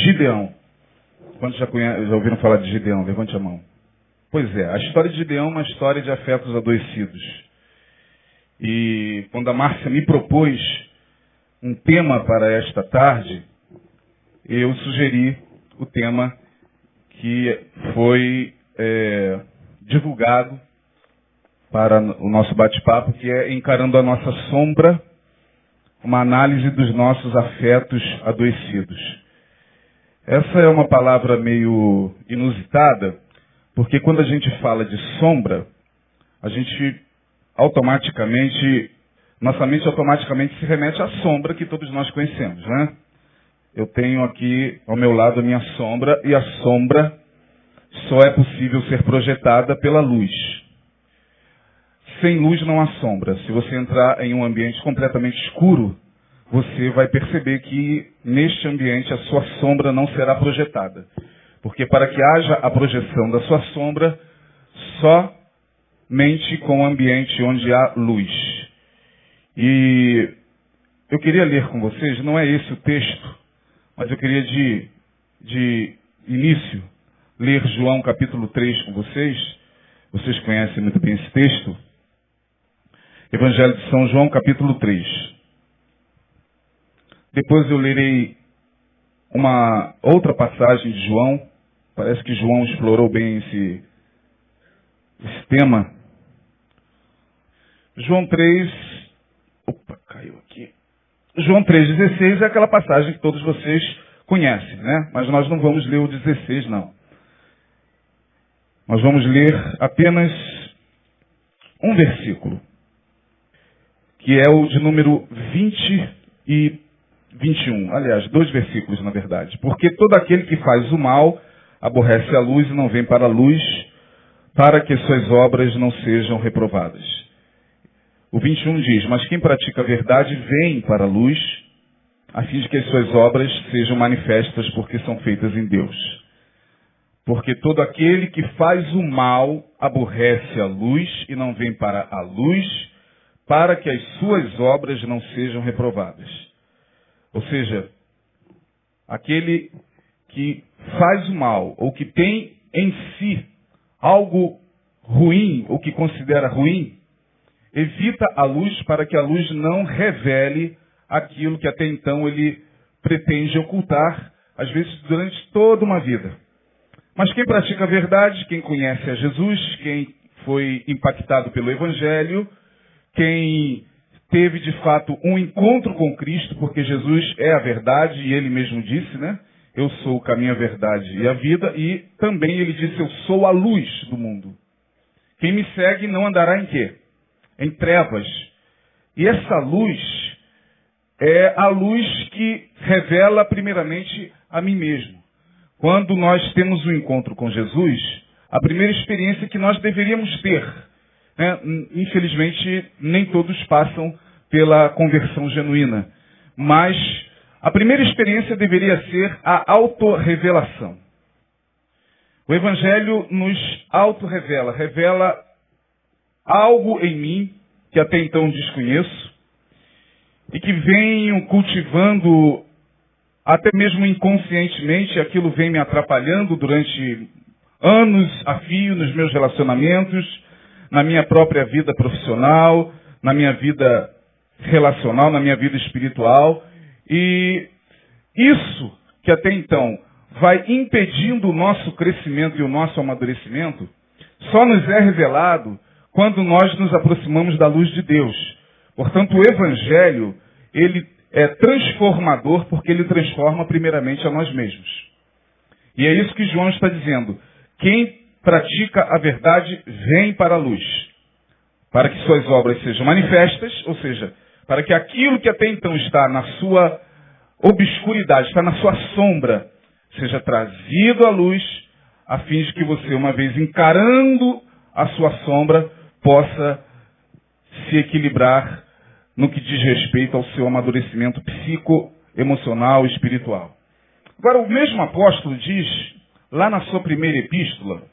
Gideão. Quantos já ouviram falar de Gideão? Levante a mão. Pois é, a história de Gideão é uma história de afetos adoecidos. E quando a Márcia me propôs um tema para esta tarde, eu sugeri o tema que foi divulgado para o nosso bate-papo, que é Encarando a Nossa Sombra, uma análise dos nossos afetos adoecidos. Essa é uma palavra meio inusitada, porque quando a gente fala de sombra, a gente nossa mente automaticamente se remete à sombra que todos nós conhecemos, né? Eu tenho aqui ao meu lado a minha sombra, e a sombra só é possível ser projetada pela luz. Sem luz não há sombra. Se você entrar em um ambiente completamente escuro, você vai perceber que neste ambiente a sua sombra não será projetada. Porque para que haja a projeção da sua sombra, somente com o ambiente onde há luz. E eu queria ler com vocês, não é esse o texto, mas eu queria de início ler João capítulo 3 com vocês. Vocês conhecem muito bem esse texto. Evangelho de São João capítulo 3. Depois eu lerei uma outra passagem de João. Parece que João explorou bem esse tema. João 3... Opa, caiu aqui. João 3,16 é aquela passagem que todos vocês conhecem, né? Mas nós não vamos ler o 16, não. Nós vamos ler apenas um versículo, que é o de número 20 e 21. Aliás, 2 versículos, na verdade. Porque todo aquele que faz o mal aborrece a luz e não vem para a luz, para que suas obras não sejam reprovadas. O 21 diz: mas quem pratica a verdade vem para a luz, a fim de que as suas obras sejam manifestas, porque são feitas em Deus. Porque todo aquele que faz o mal aborrece a luz e não vem para a luz, para que as suas obras não sejam reprovadas. Ou seja, aquele que faz o mal, ou que tem em si algo ruim, ou que considera ruim, evita a luz para que a luz não revele aquilo que até então ele pretende ocultar, às vezes durante toda uma vida. Mas quem pratica a verdade, quem conhece a Jesus, quem foi impactado pelo Evangelho, quem teve de fato um encontro com Cristo, porque Jesus é a verdade, e ele mesmo disse, né? Eu sou o caminho, a verdade e a vida, e também ele disse, eu sou a luz do mundo. Quem me segue não andará em quê? Em trevas. E essa luz é a luz que revela primeiramente a mim mesmo. Quando nós temos um encontro com Jesus, a primeira experiência que nós deveríamos ter, né? Infelizmente, nem todos passam pela conversão genuína. Mas a primeira experiência deveria ser a autorrevelação. O Evangelho nos autorrevela, revela algo em mim que até então desconheço e que venho cultivando até mesmo inconscientemente. Aquilo vem me atrapalhando durante anos a fio nos meus relacionamentos, na minha própria vida profissional, na minha vida relacional, na minha vida espiritual. E isso que até então vai impedindo o nosso crescimento e o nosso amadurecimento, só nos é revelado quando nós nos aproximamos da luz de Deus. Portanto, o Evangelho, ele é transformador porque ele transforma primeiramente a nós mesmos. E é isso que João está dizendo. Quem pratica a verdade vem para a luz, para que suas obras sejam manifestas, ou seja, para que aquilo que até então está na sua obscuridade, está na sua sombra, seja trazido à luz, a fim de que você, uma vez encarando a sua sombra, possa se equilibrar no que diz respeito ao seu amadurecimento psico-emocional e espiritual. Agora, o mesmo apóstolo diz, lá na sua primeira epístola,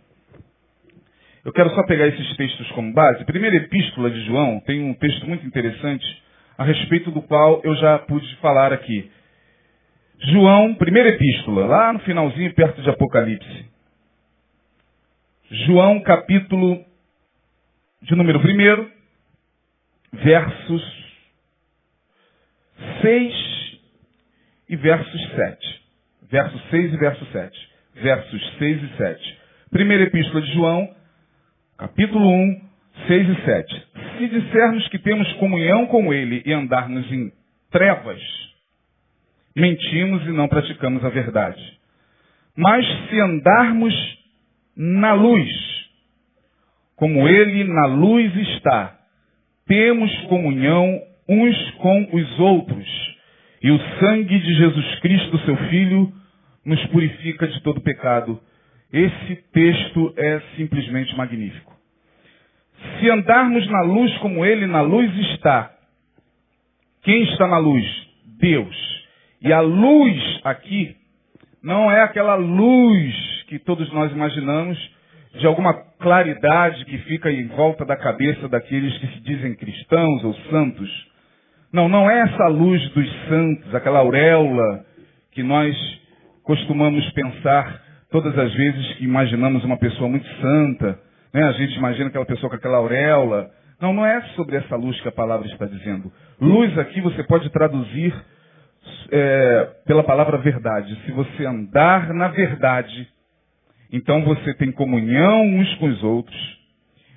eu quero só pegar esses textos como base. Primeira epístola de João tem um texto muito interessante, a respeito do qual eu já pude falar aqui. João, primeira epístola, lá no finalzinho, perto de Apocalipse. João, capítulo de número 1, versos 6 e versos 7. Versos 6 e verso 7. Versos 6 e 7. Primeira epístola de João, capítulo 1, 6 e 7. Se dissermos que temos comunhão com Ele e andarmos em trevas, mentimos e não praticamos a verdade. Mas se andarmos na luz, como Ele na luz está, temos comunhão uns com os outros, e o sangue de Jesus Cristo, seu Filho, nos purifica de todo pecado. Esse texto é simplesmente magnífico. Se andarmos na luz como Ele na luz está, quem está na luz? Deus. E a luz aqui não é aquela luz que todos nós imaginamos de alguma claridade que fica em volta da cabeça daqueles que se dizem cristãos ou santos. Não, não é essa luz dos santos, aquela auréola que nós costumamos pensar todas as vezes que imaginamos uma pessoa muito santa, né? A gente imagina aquela pessoa com aquela auréola. Não, não é sobre essa luz que a palavra está dizendo. Luz aqui você pode traduzir pela palavra verdade. Se você andar na verdade, então você tem comunhão uns com os outros.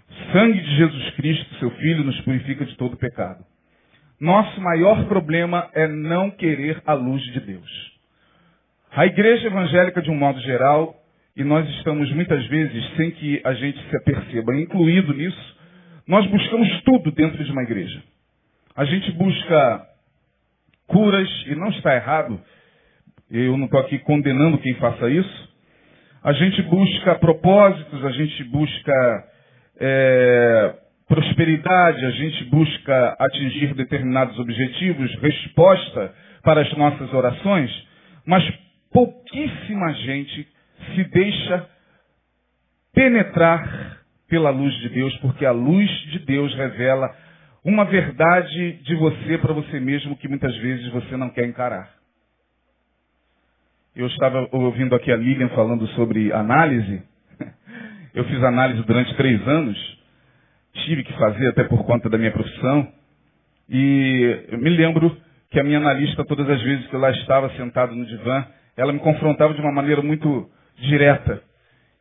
O sangue de Jesus Cristo, seu Filho, nos purifica de todo pecado. Nosso maior problema é não querer a luz de Deus. A igreja evangélica, de um modo geral, e nós estamos muitas vezes, sem que a gente se aperceba, incluído nisso, nós buscamos tudo dentro de uma igreja. A gente busca curas, e não está errado, eu não estou aqui condenando quem faça isso. A gente busca propósitos, a gente busca prosperidade, a gente busca atingir determinados objetivos, resposta para as nossas orações, mas pouquíssima gente se deixa penetrar pela luz de Deus, porque a luz de Deus revela uma verdade de você para você mesmo que muitas vezes você não quer encarar. Eu estava ouvindo aqui a Lilian falando sobre análise. Eu fiz análise durante 3 anos. Tive que fazer até por conta da minha profissão. E eu me lembro que a minha analista, todas as vezes que eu lá estava sentado no divã, ela me confrontava de uma maneira muito direta.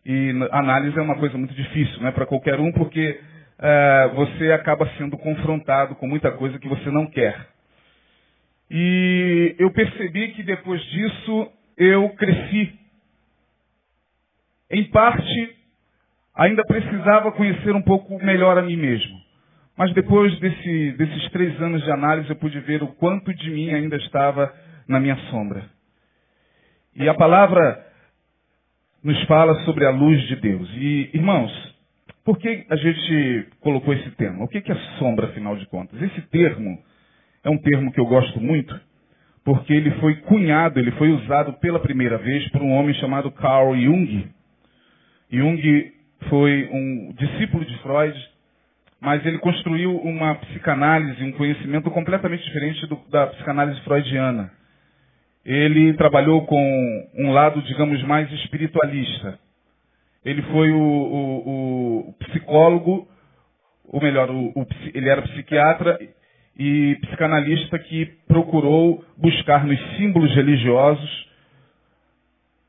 E análise é uma coisa muito difícil, não é para qualquer um, porque você acaba sendo confrontado com muita coisa que você não quer. E eu percebi que depois disso eu cresci. Em parte, ainda precisava conhecer um pouco melhor a mim mesmo. Mas depois desses 3 anos de análise, eu pude ver o quanto de mim ainda estava na minha sombra. E a palavra nos fala sobre a luz de Deus. E, irmãos, por que a gente colocou esse tema? O que é sombra, afinal de contas? Esse termo é um termo que eu gosto muito, porque ele foi cunhado, ele foi usado pela primeira vez por um homem chamado Carl Jung. Jung foi um discípulo de Freud, mas ele construiu uma psicanálise, um conhecimento completamente diferente da psicanálise freudiana. Ele trabalhou com um lado, digamos, mais espiritualista. Ele foi o psicólogo, ou melhor, ele era psiquiatra e psicanalista que procurou buscar nos símbolos religiosos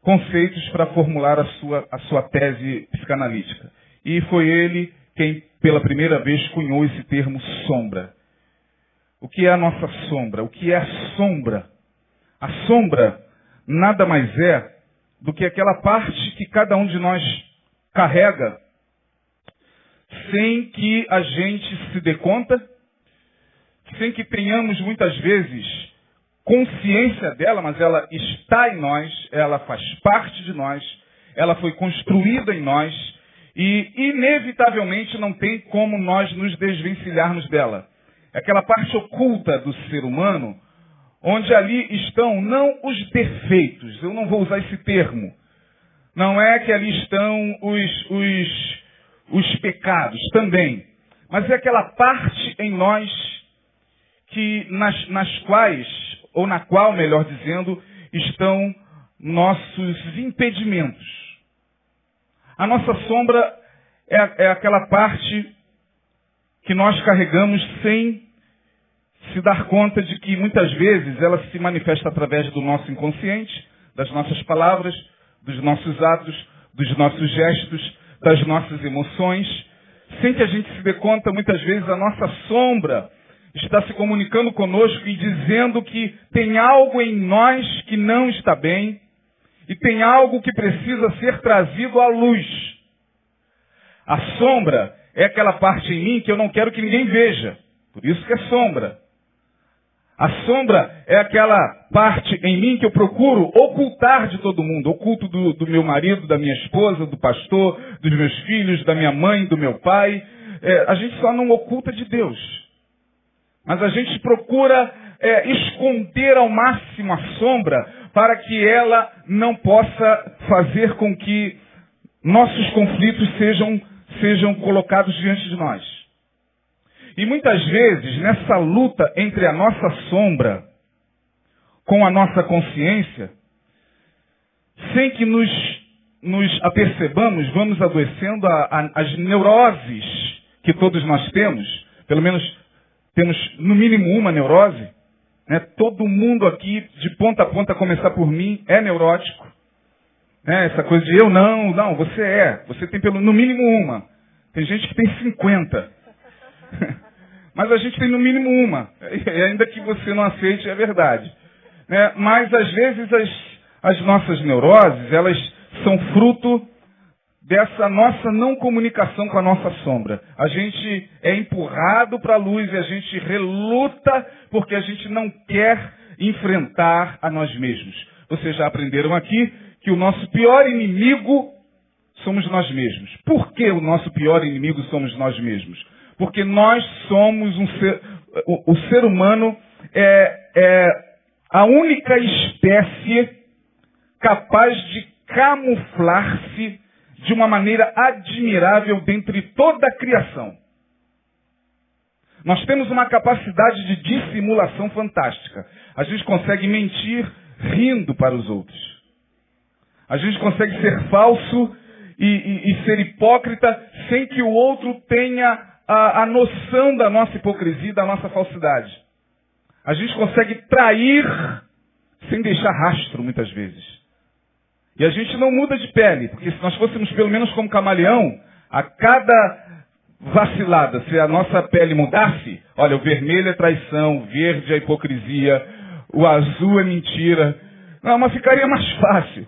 conceitos para formular a sua tese psicanalítica. E foi ele quem, pela primeira vez, cunhou esse termo sombra. O que é a nossa sombra? O que é a sombra? A sombra nada mais é do que aquela parte que cada um de nós carrega sem que a gente se dê conta, sem que tenhamos muitas vezes consciência dela, mas ela está em nós, ela faz parte de nós, ela foi construída em nós e inevitavelmente não tem como nós nos desvencilharmos dela. É aquela parte oculta do ser humano, onde ali estão não os defeitos, eu não vou usar esse termo, não é que ali estão os pecados também, mas é aquela parte em nós que nas quais, ou na qual, melhor dizendo, estão nossos impedimentos. A nossa sombra é aquela parte que nós carregamos sem se dar conta de que muitas vezes ela se manifesta através do nosso inconsciente, das nossas palavras, dos nossos atos, dos nossos gestos, das nossas emoções. Sem que a gente se dê conta, muitas vezes a nossa sombra está se comunicando conosco e dizendo que tem algo em nós que não está bem e tem algo que precisa ser trazido à luz. A sombra é aquela parte em mim que eu não quero que ninguém veja. Por isso que é sombra. A sombra é aquela parte em mim que eu procuro ocultar de todo mundo. Oculto do meu marido, da minha esposa, do pastor, dos meus filhos, da minha mãe, do meu pai. A gente só não oculta de Deus. Mas a gente procura esconder ao máximo a sombra para que ela não possa fazer com que nossos conflitos sejam colocados diante de nós. E muitas vezes, nessa luta entre a nossa sombra com a nossa consciência, sem que nos apercebamos, vamos adoecendo as neuroses que todos nós temos. Pelo menos temos, no mínimo, uma neurose. Né? Todo mundo aqui, de ponta a ponta, a começar por mim, é neurótico. Né? Essa coisa de eu não, você é. Você tem no mínimo uma. Tem gente que tem 50. Mas a gente tem no mínimo uma. E ainda que você não aceite, é verdade. Né? Mas às vezes as nossas neuroses, elas são fruto dessa nossa não comunicação com a nossa sombra. A gente é empurrado para a luz e a gente reluta porque a gente não quer enfrentar a nós mesmos. Vocês já aprenderam aqui que o nosso pior inimigo somos nós mesmos. Por que o nosso pior inimigo somos nós mesmos? Porque nós somos o ser humano é a única espécie capaz de camuflar-se de uma maneira admirável dentre toda a criação. Nós temos uma capacidade de dissimulação fantástica. A gente consegue mentir rindo para os outros. A gente consegue ser falso e ser hipócrita sem que o outro tenha a noção da nossa hipocrisia, da nossa falsidade. A gente consegue trair sem deixar rastro, muitas vezes. E a gente não muda de pele, porque se nós fôssemos pelo menos como camaleão, a cada vacilada, se a nossa pele mudasse, olha, o vermelho é traição, o verde é hipocrisia, o azul é mentira. Não, mas ficaria mais fácil.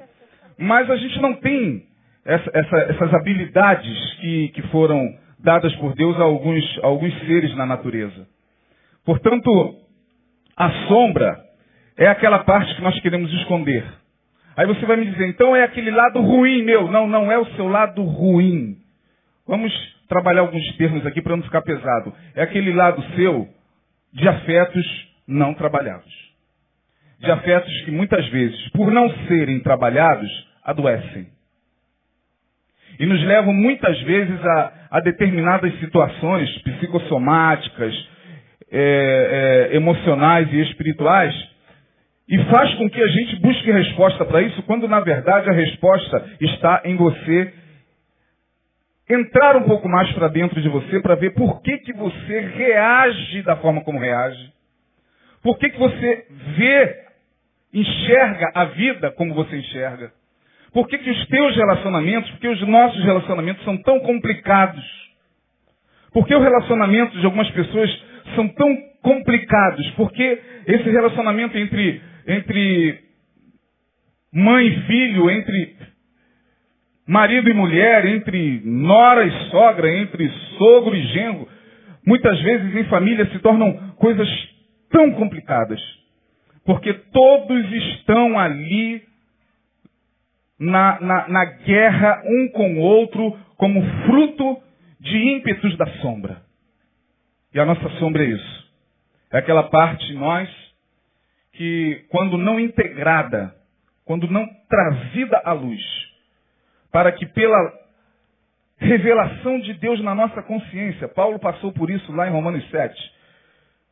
Mas a gente não tem essas habilidades que foram dadas por Deus a alguns seres na natureza. Portanto, a sombra é aquela parte que nós queremos esconder. Aí você vai me dizer, então é aquele lado ruim meu. Não, não é o seu lado ruim. Vamos trabalhar alguns termos aqui para não ficar pesado. É aquele lado seu de afetos não trabalhados. De afetos que muitas vezes, por não serem trabalhados, adoecem. E nos levam muitas vezes a determinadas situações psicossomáticas, emocionais e espirituais, e faz com que a gente busque resposta para isso, quando na verdade a resposta está em você entrar um pouco mais para dentro de você para ver por que você reage da forma como reage. Por que você enxerga a vida como você enxerga. Por que os teus relacionamentos, porque os nossos relacionamentos são tão complicados? Por que o relacionamento de algumas pessoas são tão complicados? Porque esse relacionamento entre mãe e filho, entre marido e mulher, entre nora e sogra, entre sogro e genro, muitas vezes em família se tornam coisas tão complicadas. Porque todos estão ali na guerra um com o outro, como fruto de ímpetos da sombra. E a nossa sombra é isso. É aquela parte de nós que, quando não integrada, quando não trazida à luz, para que pela revelação de Deus na nossa consciência, Paulo passou por isso lá em Romanos 7.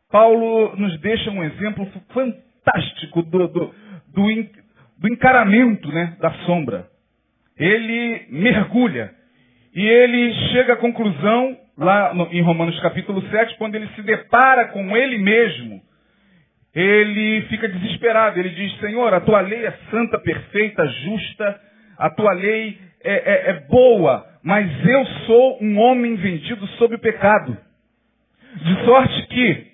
Paulo nos deixa um exemplo fantástico do encaramento, né, da sombra. Ele mergulha e ele chega à conclusão, lá em Romanos capítulo 7, quando ele se depara com ele mesmo, ele fica desesperado. Ele diz: Senhor, a tua lei é santa, perfeita, justa, a tua lei é boa, mas eu sou um homem vendido sob o pecado. De sorte que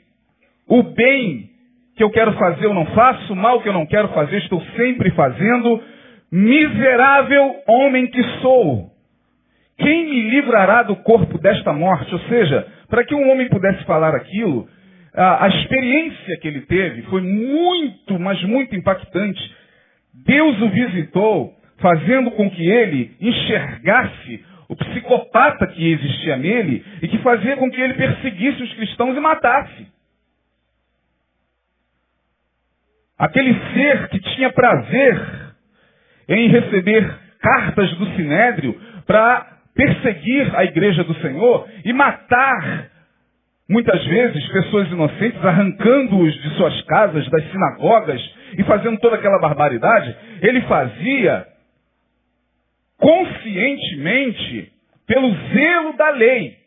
o bem que eu quero fazer eu não faço, o mal que eu não quero fazer estou sempre fazendo. Miserável homem que sou, quem me livrará do corpo desta morte? Ou seja, para que um homem pudesse falar aquilo, a experiência que ele teve foi muito, mas muito impactante. Deus o visitou, fazendo com que ele enxergasse o psicopata que existia nele e que fazia com que ele perseguisse os cristãos e matasse. Aquele ser que tinha prazer em receber cartas do Sinédrio para perseguir a igreja do Senhor e matar, muitas vezes, pessoas inocentes, arrancando-os de suas casas, das sinagogas e fazendo toda aquela barbaridade, ele fazia conscientemente pelo zelo da lei,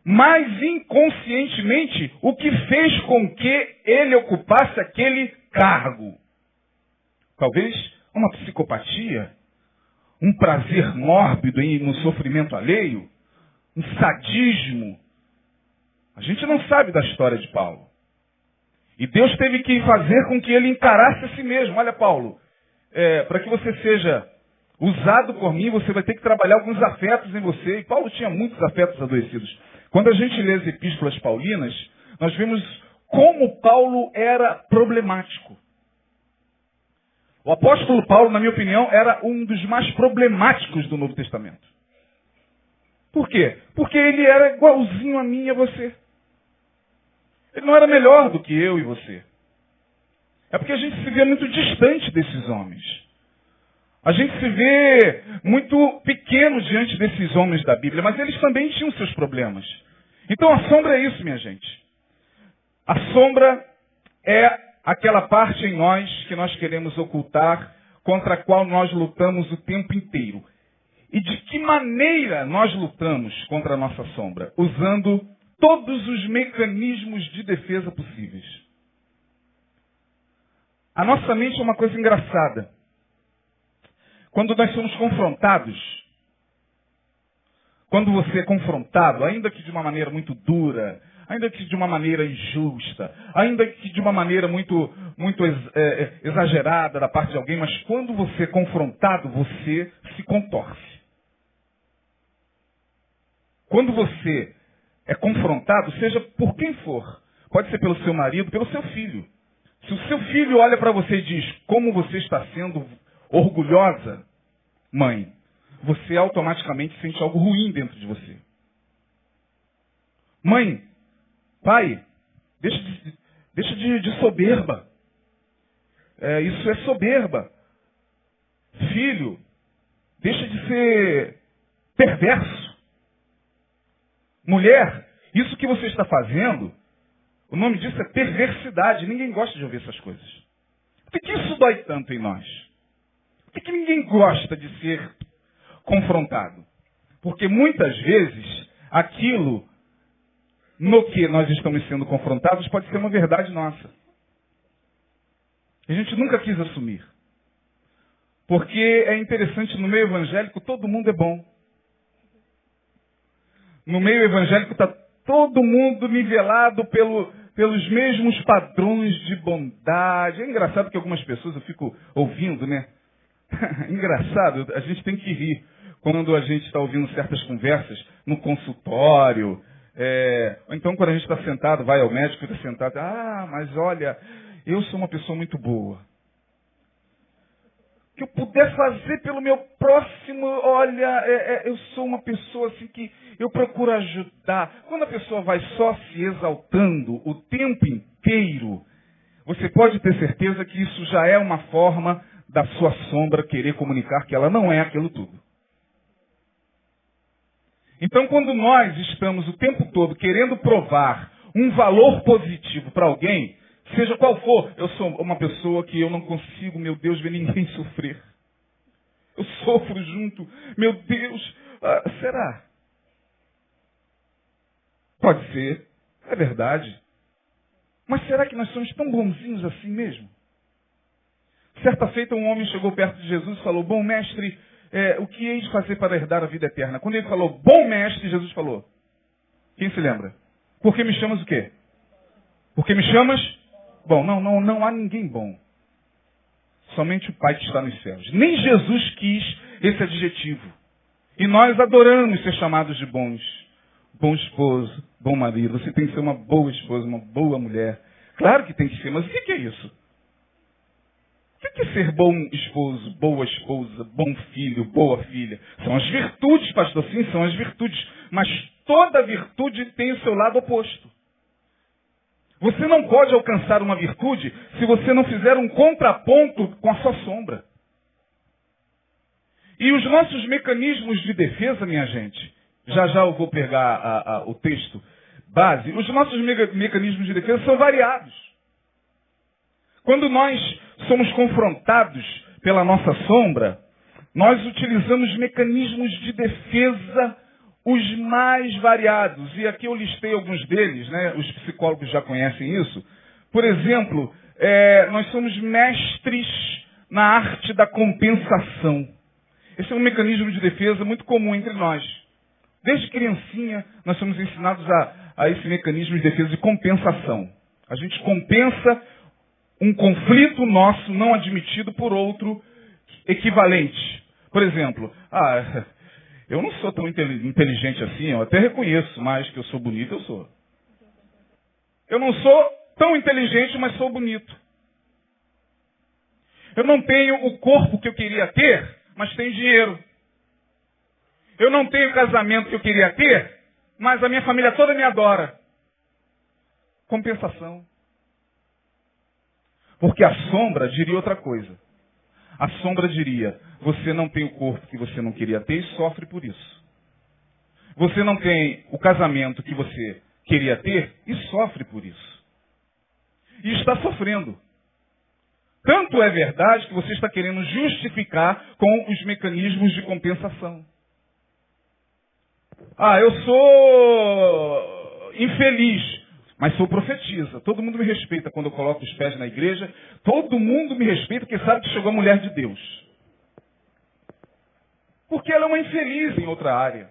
mas inconscientemente o que fez com que ele ocupasse aquele cargo. Talvez uma psicopatia, um prazer mórbido no sofrimento alheio, um sadismo. A gente não sabe da história de Paulo. E Deus teve que fazer com que ele encarasse a si mesmo. Olha, Paulo, para que você seja usado por mim, você vai ter que trabalhar alguns afetos em você. E Paulo tinha muitos afetos adoecidos. Quando a gente lê as epístolas paulinas, nós vemos como Paulo era problemático. O apóstolo Paulo, na minha opinião, era um dos mais problemáticos do Novo Testamento. Por quê? Porque ele era igualzinho a mim e a você. Ele não era melhor do que eu e você. É porque a gente se vê muito distante desses homens. A gente se vê muito pequeno diante desses homens da Bíblia, mas eles também tinham seus problemas. Então a sombra é isso, minha gente. A sombra é aquela parte em nós que nós queremos ocultar, contra a qual nós lutamos o tempo inteiro. E de que maneira nós lutamos contra a nossa sombra? Usando todos os mecanismos de defesa possíveis. A nossa mente é uma coisa engraçada. Quando nós somos confrontados, quando você é confrontado, ainda que de uma maneira muito dura, ainda que de uma maneira injusta, ainda que de uma maneira muito exagerada da parte de alguém, mas quando você é confrontado, você se contorce. Quando você é confrontado, seja por quem for, pode ser pelo seu marido, pelo seu filho. Se o seu filho olha para você e diz: como você está sendo orgulhosa, mãe, você automaticamente sente algo ruim dentro de você. Mãe, pai, deixa de soberba. Isso é soberba. Filho, deixa de ser perverso. Mulher, isso que você está fazendo, o nome disso é perversidade. Ninguém gosta de ouvir essas coisas. Por que isso dói tanto em nós? Por que ninguém gosta de ser confrontado? Porque muitas vezes aquilo no que nós estamos sendo confrontados pode ser uma verdade nossa. A gente nunca quis assumir. Porque é interessante, no meio evangélico todo mundo é bom. No meio evangélico está todo mundo nivelado pelos mesmos padrões de bondade. É engraçado que algumas pessoas, eu fico ouvindo, né? Engraçado, a gente tem que rir quando a gente está ouvindo certas conversas no consultório. Ou então quando a gente está sentado, vai ao médico e está sentado. Ah, mas olha, eu sou uma pessoa muito boa. O que eu puder fazer pelo meu próximo, olha, eu sou uma pessoa assim que eu procuro ajudar. Quando a pessoa vai só se exaltando o tempo inteiro, você pode ter certeza que isso já é uma forma da sua sombra querer comunicar que ela não é aquilo tudo. Então, quando nós estamos o tempo todo querendo provar um valor positivo para alguém, Seja qual for, eu sou uma pessoa que eu não consigo, meu Deus, ver ninguém sofrer. Eu sofro junto. Meu Deus, será? Pode ser, é verdade. Mas será que nós somos tão bonzinhos assim mesmo? Certa feita um homem chegou perto de Jesus e falou, bom mestre, o que hei de fazer para herdar a vida eterna? Quando ele falou, bom mestre, Jesus falou, quem se lembra? Por que me chamas o quê? Por que me chamas? Bom, não há ninguém bom. Somente o Pai que está nos céus. Nem Jesus quis esse adjetivo. E nós adoramos ser chamados de bons. Bom esposo, bom marido. Você tem que ser uma boa esposa, uma boa mulher. Claro que tem que ser, mas o que é isso? O que é ser bom esposo, boa esposa, bom filho, boa filha? São as virtudes, pastor, sim, são as virtudes. Mas toda virtude tem o seu lado oposto. Você não pode alcançar uma virtude se você não fizer um contraponto com a sua sombra. E os nossos mecanismos de defesa, minha gente, já eu vou pegar o texto base, os nossos mecanismos de defesa são variados. Quando nós somos confrontados pela nossa sombra, nós utilizamos mecanismos de defesa os mais variados. E aqui eu listei alguns deles, né? Os psicólogos já conhecem isso. Por exemplo, nós somos mestres na arte da compensação. Esse é um mecanismo de defesa muito comum entre nós. Desde criancinha, nós somos ensinados a esse mecanismo de defesa de compensação. A gente compensa um conflito nosso não admitido por outro equivalente. Por exemplo, eu não sou tão inteligente assim, eu até reconheço, mas que eu sou bonito, eu sou. Eu não sou tão inteligente, mas sou bonito. Eu não tenho o corpo que eu queria ter, mas tenho dinheiro. Eu não tenho o casamento que eu queria ter, mas a minha família toda me adora. Compensação. Porque a sombra diria outra coisa. A sombra diria, você não tem o corpo que você não queria ter e sofre por isso. Você não tem o casamento que você queria ter e sofre por isso. E está sofrendo. Tanto é verdade que você está querendo justificar com os mecanismos de compensação. Eu sou infeliz, mas sou profetisa. Todo mundo me respeita quando eu coloco os pés na igreja. Todo mundo me respeita porque sabe que chegou a mulher de Deus. Porque ela é uma infeliz em outra área.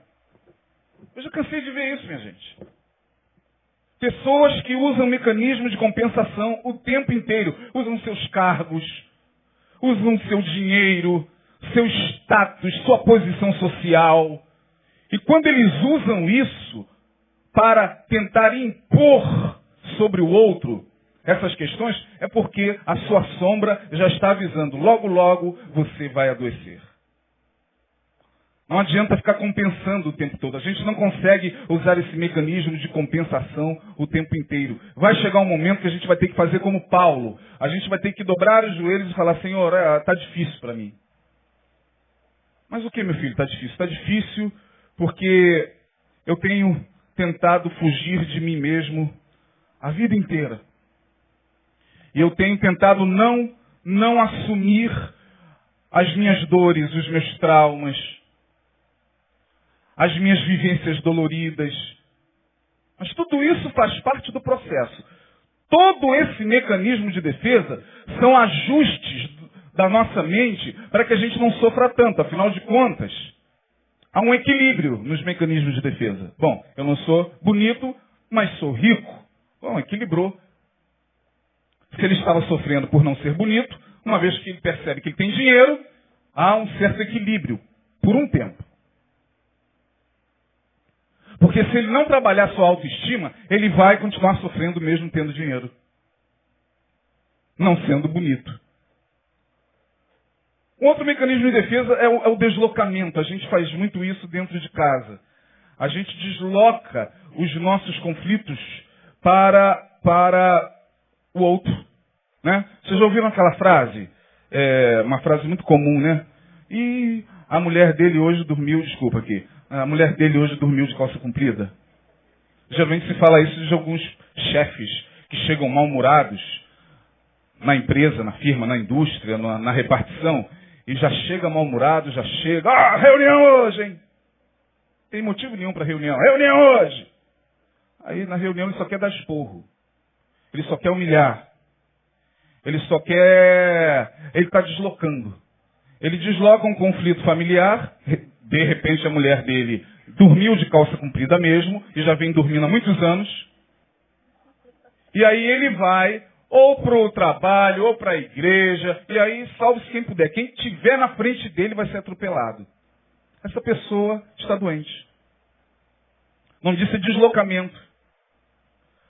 Eu já cansei de ver isso, minha gente. Pessoas que usam mecanismos de compensação o tempo inteiro. Usam seus cargos, usam seu dinheiro, seu status, sua posição social. E quando eles usam isso para tentar impor sobre o outro essas questões, é porque a sua sombra já está avisando. Logo, logo, você vai adoecer. Não adianta ficar compensando o tempo todo. A gente não consegue usar esse mecanismo de compensação o tempo inteiro. Vai chegar um momento que a gente vai ter que fazer como Paulo. A gente vai ter que dobrar os joelhos e falar, Senhor, está difícil para mim. Mas o que, meu filho, está difícil? Está difícil porque eu tenho tentado fugir de mim mesmo a vida inteira. E eu tenho tentado não assumir as minhas dores, os meus traumas, as minhas vivências doloridas. Mas tudo isso faz parte do processo. Todo esse mecanismo de defesa são ajustes da nossa mente para que a gente não sofra tanto. Afinal de contas, há um equilíbrio nos mecanismos de defesa. Bom, eu não sou bonito, mas sou rico. Bom, equilibrou. Se ele estava sofrendo por não ser bonito, uma vez que ele percebe que ele tem dinheiro, há um certo equilíbrio, por um tempo. Porque se ele não trabalhar sua autoestima, ele vai continuar sofrendo mesmo tendo dinheiro. Não sendo bonito. Um outro mecanismo de defesa é o deslocamento. A gente faz muito isso dentro de casa. A gente desloca os nossos conflitos para o outro. Né? Vocês já ouviram aquela frase? Uma frase muito comum, né? E a mulher dele hoje dormiu, a mulher dele hoje dormiu de calça comprida. Geralmente se fala isso de alguns chefes que chegam mal-humorados na empresa, na firma, na indústria, na repartição, e já chega mal-humorado, já chega, reunião hoje, hein? Tem motivo nenhum para reunião. Reunião hoje! Aí na reunião ele só quer dar esporro. Ele só quer humilhar. Ele está deslocando. Ele desloca um conflito familiar, de repente a mulher dele dormiu de calça comprida mesmo, e já vem dormindo há muitos anos. E aí ele vai ou para o trabalho, ou para a igreja, e aí salve-se quem puder. Quem estiver na frente dele vai ser atropelado. Essa pessoa está doente. O nome disso é deslocamento.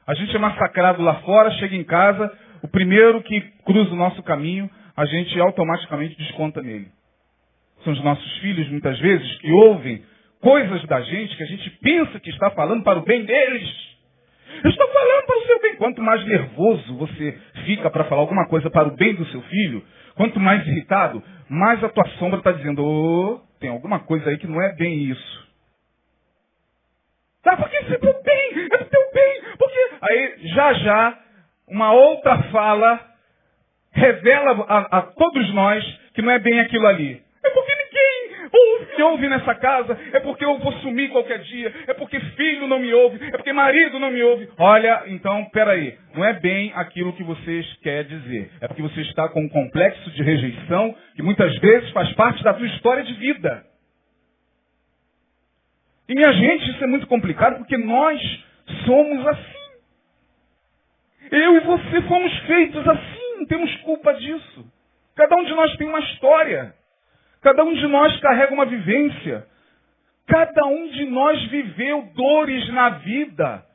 A gente é massacrado lá fora, chega em casa, o primeiro que cruza o nosso caminho, a gente automaticamente desconta nele. São os nossos filhos, muitas vezes, que ouvem coisas da gente que a gente pensa que está falando para o bem deles. Eu estou falando para o seu bem. Quanto mais nervoso você fica para falar alguma coisa para o bem do seu filho, quanto mais irritado, mais a tua sombra está dizendo, tem alguma coisa aí que não é bem isso. Tá, porque isso é pro bem, é pro teu bem. Porque aí, já, uma outra fala revela a todos nós que não é bem aquilo ali. É porque ninguém ouve nessa casa, é porque eu vou sumir qualquer dia, é porque filho não me ouve, é porque marido não me ouve. Olha, então, peraí, não é bem aquilo que vocês querem dizer. É porque você está com um complexo de rejeição que muitas vezes faz parte da tua história de vida. E minha gente, isso é muito complicado porque nós somos assim. Eu e você fomos feitos assim, não temos culpa disso. Cada um de nós tem uma história. Cada um de nós carrega uma vivência. Cada um de nós viveu dores na vida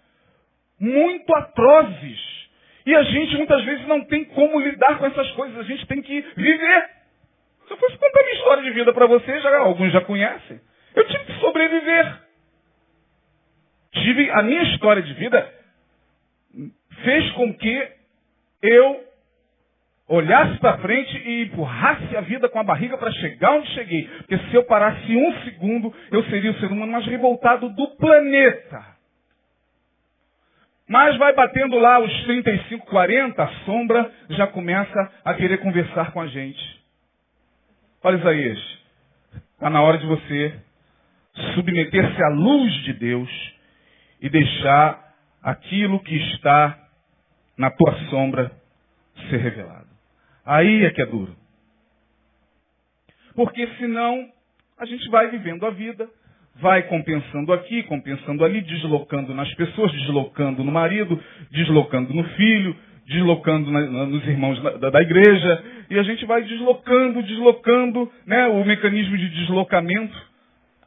muito atrozes. E a gente muitas vezes não tem como lidar com essas coisas. A gente tem que viver. Se eu fosse contar minha história de vida para vocês, alguns já conhecem. Eu tive que sobreviver. A minha história de vida fez com que eu olhasse para frente e empurrasse a vida com a barriga para chegar onde cheguei. Porque se eu parasse um segundo, eu seria o ser humano mais revoltado do planeta. Mas vai batendo lá os 35, 40, a sombra já começa a querer conversar com a gente. Olha, Isaías, está na hora de você submeter-se à luz de Deus e deixar aquilo que está na tua sombra ser revelado. Aí é que é duro. Porque senão a gente vai vivendo a vida, vai compensando aqui, compensando ali, deslocando nas pessoas, deslocando no marido, deslocando no filho, deslocando nos irmãos da igreja, e a gente vai deslocando, né, o mecanismo de deslocamento.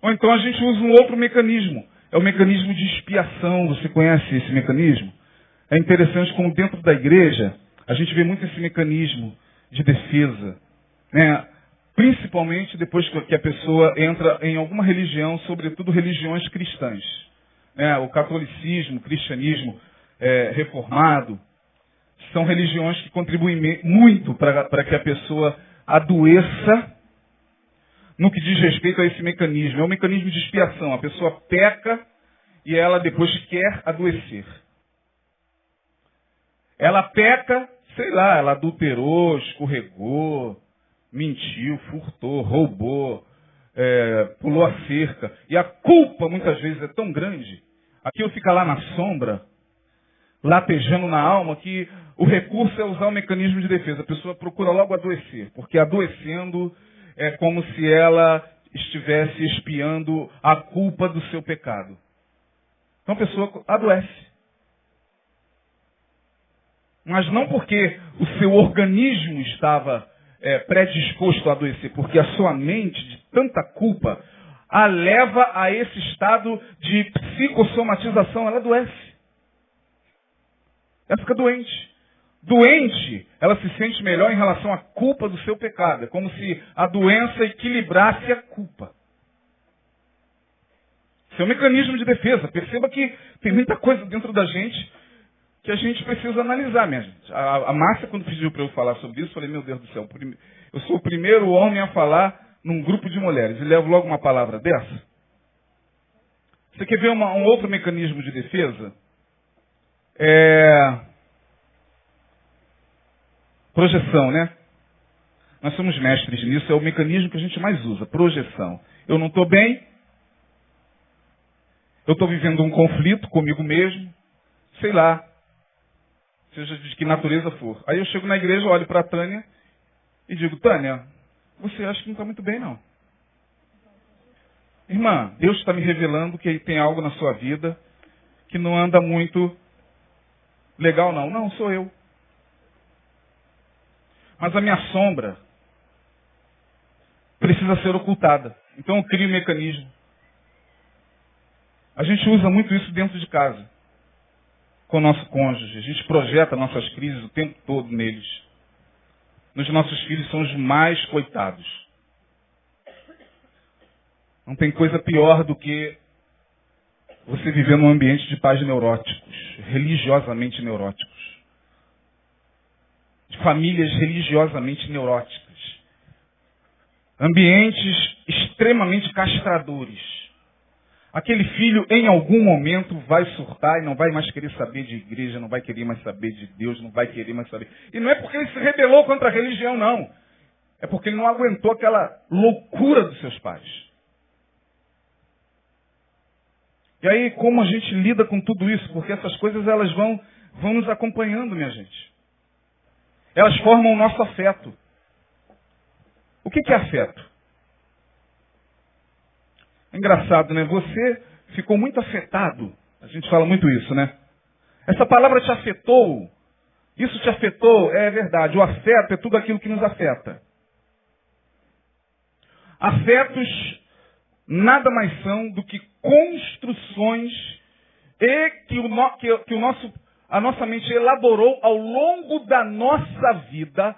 Ou então a gente usa um outro mecanismo. É o mecanismo de expiação. Você conhece esse mecanismo? É interessante como dentro da igreja a gente vê muito esse mecanismo de defesa, né? Principalmente depois que a pessoa entra em alguma religião, sobretudo religiões cristãs. Né? O catolicismo, o cristianismo reformado, são religiões que contribuem muito para que a pessoa adoeça no que diz respeito a esse mecanismo. É um mecanismo de expiação. A pessoa peca e ela depois quer adoecer. Ela peca, sei lá, ela adulterou, escorregou, mentiu, furtou, roubou, pulou a cerca. E a culpa muitas vezes é tão grande, aquilo fica lá na sombra, latejando na alma, que o recurso é usar o mecanismo de defesa. A pessoa procura logo adoecer, porque adoecendo é como se ela estivesse expiando a culpa do seu pecado. Então a pessoa adoece. Mas não porque o seu organismo estava predisposto a adoecer, porque a sua mente, de tanta culpa, a leva a esse estado de psicossomatização. Ela adoece. Ela fica doente. Doente, ela se sente melhor em relação à culpa do seu pecado. É como se a doença equilibrasse a culpa. Esse é um mecanismo de defesa. Perceba que tem muita coisa dentro da gente que a gente precisa analisar, minha gente. A Márcia, quando pediu para eu falar sobre isso, eu falei, meu Deus do céu, eu sou o primeiro homem a falar num grupo de mulheres. E levo logo uma palavra dessa. Você quer ver um outro mecanismo de defesa? Projeção, né? Nós somos mestres nisso, é o mecanismo que a gente mais usa, projeção. Eu não estou bem, eu estou vivendo um conflito comigo mesmo, sei lá, seja de que natureza for. Aí eu chego na igreja, olho para a Tânia e digo, Tânia, você acha que não está muito bem, não. Irmã, Deus está me revelando que tem algo na sua vida que não anda muito legal, não. Não, sou eu. Mas a minha sombra precisa ser ocultada. Então eu crio um mecanismo. A gente usa muito isso dentro de casa, com o nosso cônjuge. A gente projeta nossas crises o tempo todo neles. Os nossos filhos são os mais coitados. Não tem coisa pior do que você viver num ambiente de pais neuróticos, religiosamente neuróticos. De famílias religiosamente neuróticas. Ambientes extremamente castradores. Aquele filho, em algum momento, vai surtar e não vai mais querer saber de igreja, não vai querer mais saber de Deus, não vai querer mais saber. E não é porque ele se rebelou contra a religião, não. É porque ele não aguentou aquela loucura dos seus pais. E aí, como a gente lida com tudo isso? Porque essas coisas, elas vão nos acompanhando, minha gente. Elas formam o nosso afeto. O que é afeto? É engraçado, né? Você ficou muito afetado. A gente fala muito isso, né? Essa palavra te afetou. Isso te afetou, é verdade. O afeto é tudo aquilo que nos afeta. Afetos nada mais são do que construções que a nossa mente elaborou ao longo da nossa vida,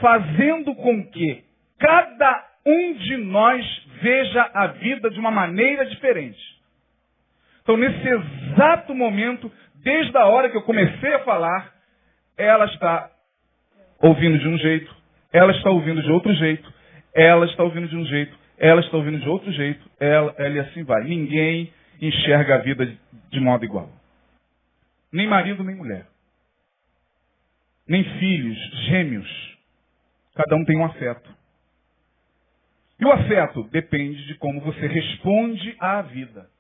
fazendo com que cada um de nós veja a vida de uma maneira diferente. Então, nesse exato momento, desde a hora que eu comecei a falar, ela está ouvindo de um jeito, ela está ouvindo de outro jeito, ela está ouvindo de um jeito, ela está ouvindo de outro jeito, ela e assim vai. Ninguém enxerga a vida de modo igual. Nem marido, nem mulher. Nem filhos, gêmeos. Cada um tem um afeto. E o afeto depende de como você responde à vida.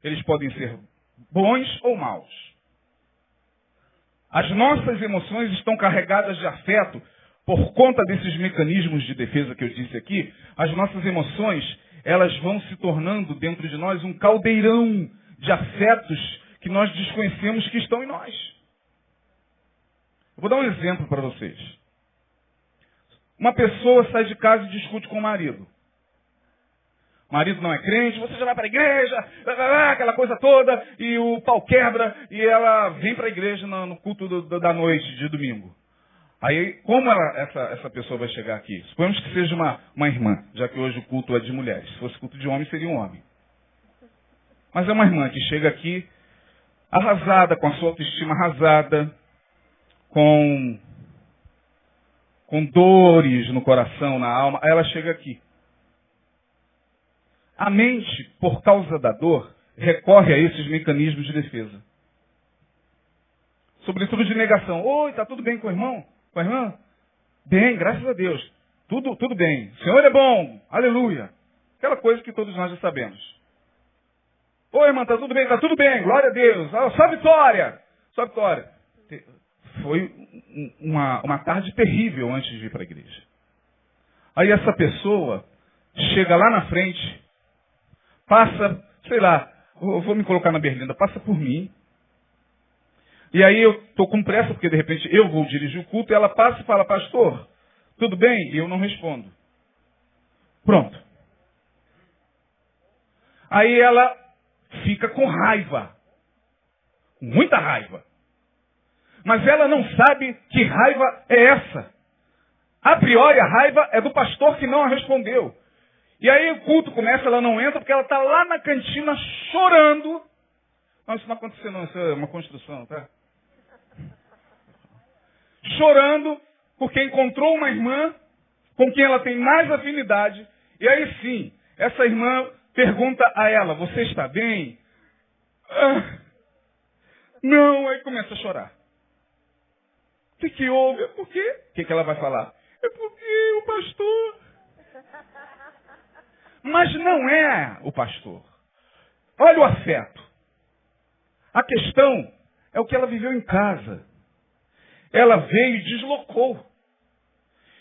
Eles podem ser bons ou maus. As nossas emoções estão carregadas de afeto por conta desses mecanismos de defesa que eu disse aqui. As nossas emoções, elas vão se tornando dentro de nós um caldeirão de afetos que nós desconhecemos que estão em nós. Eu vou dar um exemplo para vocês. Uma pessoa sai de casa e discute com o marido. O marido não é crente, você já vai para a igreja, aquela coisa toda, e o pau quebra, e ela vem para a igreja no culto da noite, de domingo. Aí, como essa pessoa vai chegar aqui? Suponhamos que seja uma irmã, já que hoje o culto é de mulheres. Se fosse culto de homem, seria um homem. Mas é uma irmã que chega aqui arrasada, com a sua autoestima arrasada, com dores no coração, na alma. Aí ela chega aqui. A mente, por causa da dor, recorre a esses mecanismos de defesa. Sobretudo de negação. Oi, está tudo bem com o irmão? Com a irmã? Bem, graças a Deus. Tudo bem. O Senhor é bom. Aleluia. Aquela coisa que todos nós já sabemos. Oi, irmã, está tudo bem? Está tudo bem. Glória a Deus. Só vitória. Só vitória. Foi uma tarde terrível antes de ir para a igreja. Aí essa pessoa chega lá na frente, passa, sei lá, eu vou me colocar na berlinda, passa por mim. E aí eu estou com pressa, porque de repente eu vou dirigir o culto, e ela passa e fala, pastor, tudo bem? E eu não respondo. Pronto. Aí ela fica com raiva. Muita raiva. Mas ela não sabe que raiva é essa. A priori, a raiva é do pastor que não a respondeu. E aí o culto começa, ela não entra, porque ela está lá na cantina chorando. Não, isso não aconteceu não, isso é uma construção, tá? Chorando, porque encontrou uma irmã com quem ela tem mais afinidade. E aí sim, essa irmã pergunta a ela, você está bem? Não, aí começa a chorar. O que houve? É porque... O que ela vai falar? É porque o pastor... Mas não é o pastor. Olha o afeto. A questão é o que ela viveu em casa. Ela veio e deslocou.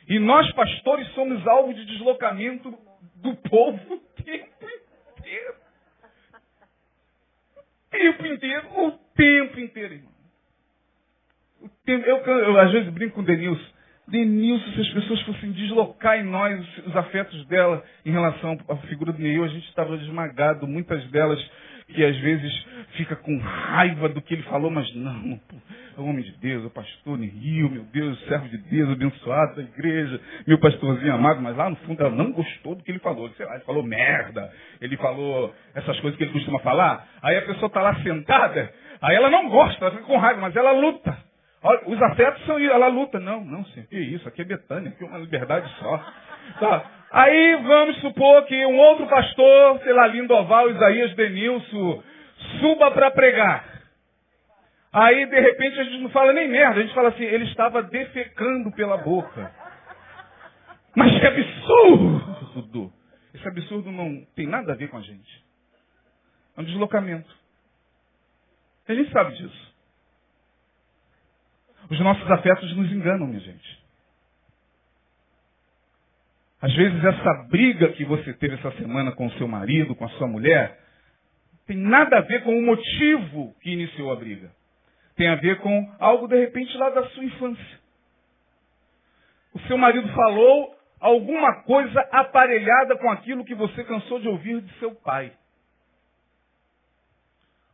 E nós, pastores, somos alvo de deslocamento do povo o tempo inteiro. O tempo inteiro, irmão. Eu às vezes brinco com o Denilson. Denilson, se as pessoas fossem deslocar em nós os afetos dela em relação à figura do Neil, a gente estava esmagado. Muitas delas que às vezes fica com raiva do que ele falou, mas não, é o homem de Deus, é o pastor Neil, meu Deus, servo de Deus, abençoado da igreja, meu pastorzinho amado, mas lá no fundo ela não gostou do que ele falou. Sei lá, ele falou merda, ele falou essas coisas que ele costuma falar. Aí a pessoa está lá sentada, aí ela não gosta, ela fica com raiva, mas ela luta. Olha, os afetos são isso, ela luta. Não, senhor, que isso, aqui é Betânia, aqui é uma liberdade só. Tá. Aí vamos supor que um outro pastor, sei lá, Lindoval, Isaías, Denilson, suba para pregar. Aí, de repente, a gente não fala nem merda, a gente fala assim, ele estava defecando pela boca. Mas que absurdo! Esse absurdo não tem nada a ver com a gente. É um deslocamento. A gente sabe disso. Os nossos afetos nos enganam, minha gente. Às vezes essa briga que você teve essa semana com o seu marido, com a sua mulher, tem nada a ver com o motivo que iniciou a briga. Tem a ver com algo, de repente, lá da sua infância. O seu marido falou alguma coisa aparelhada com aquilo que você cansou de ouvir de seu pai.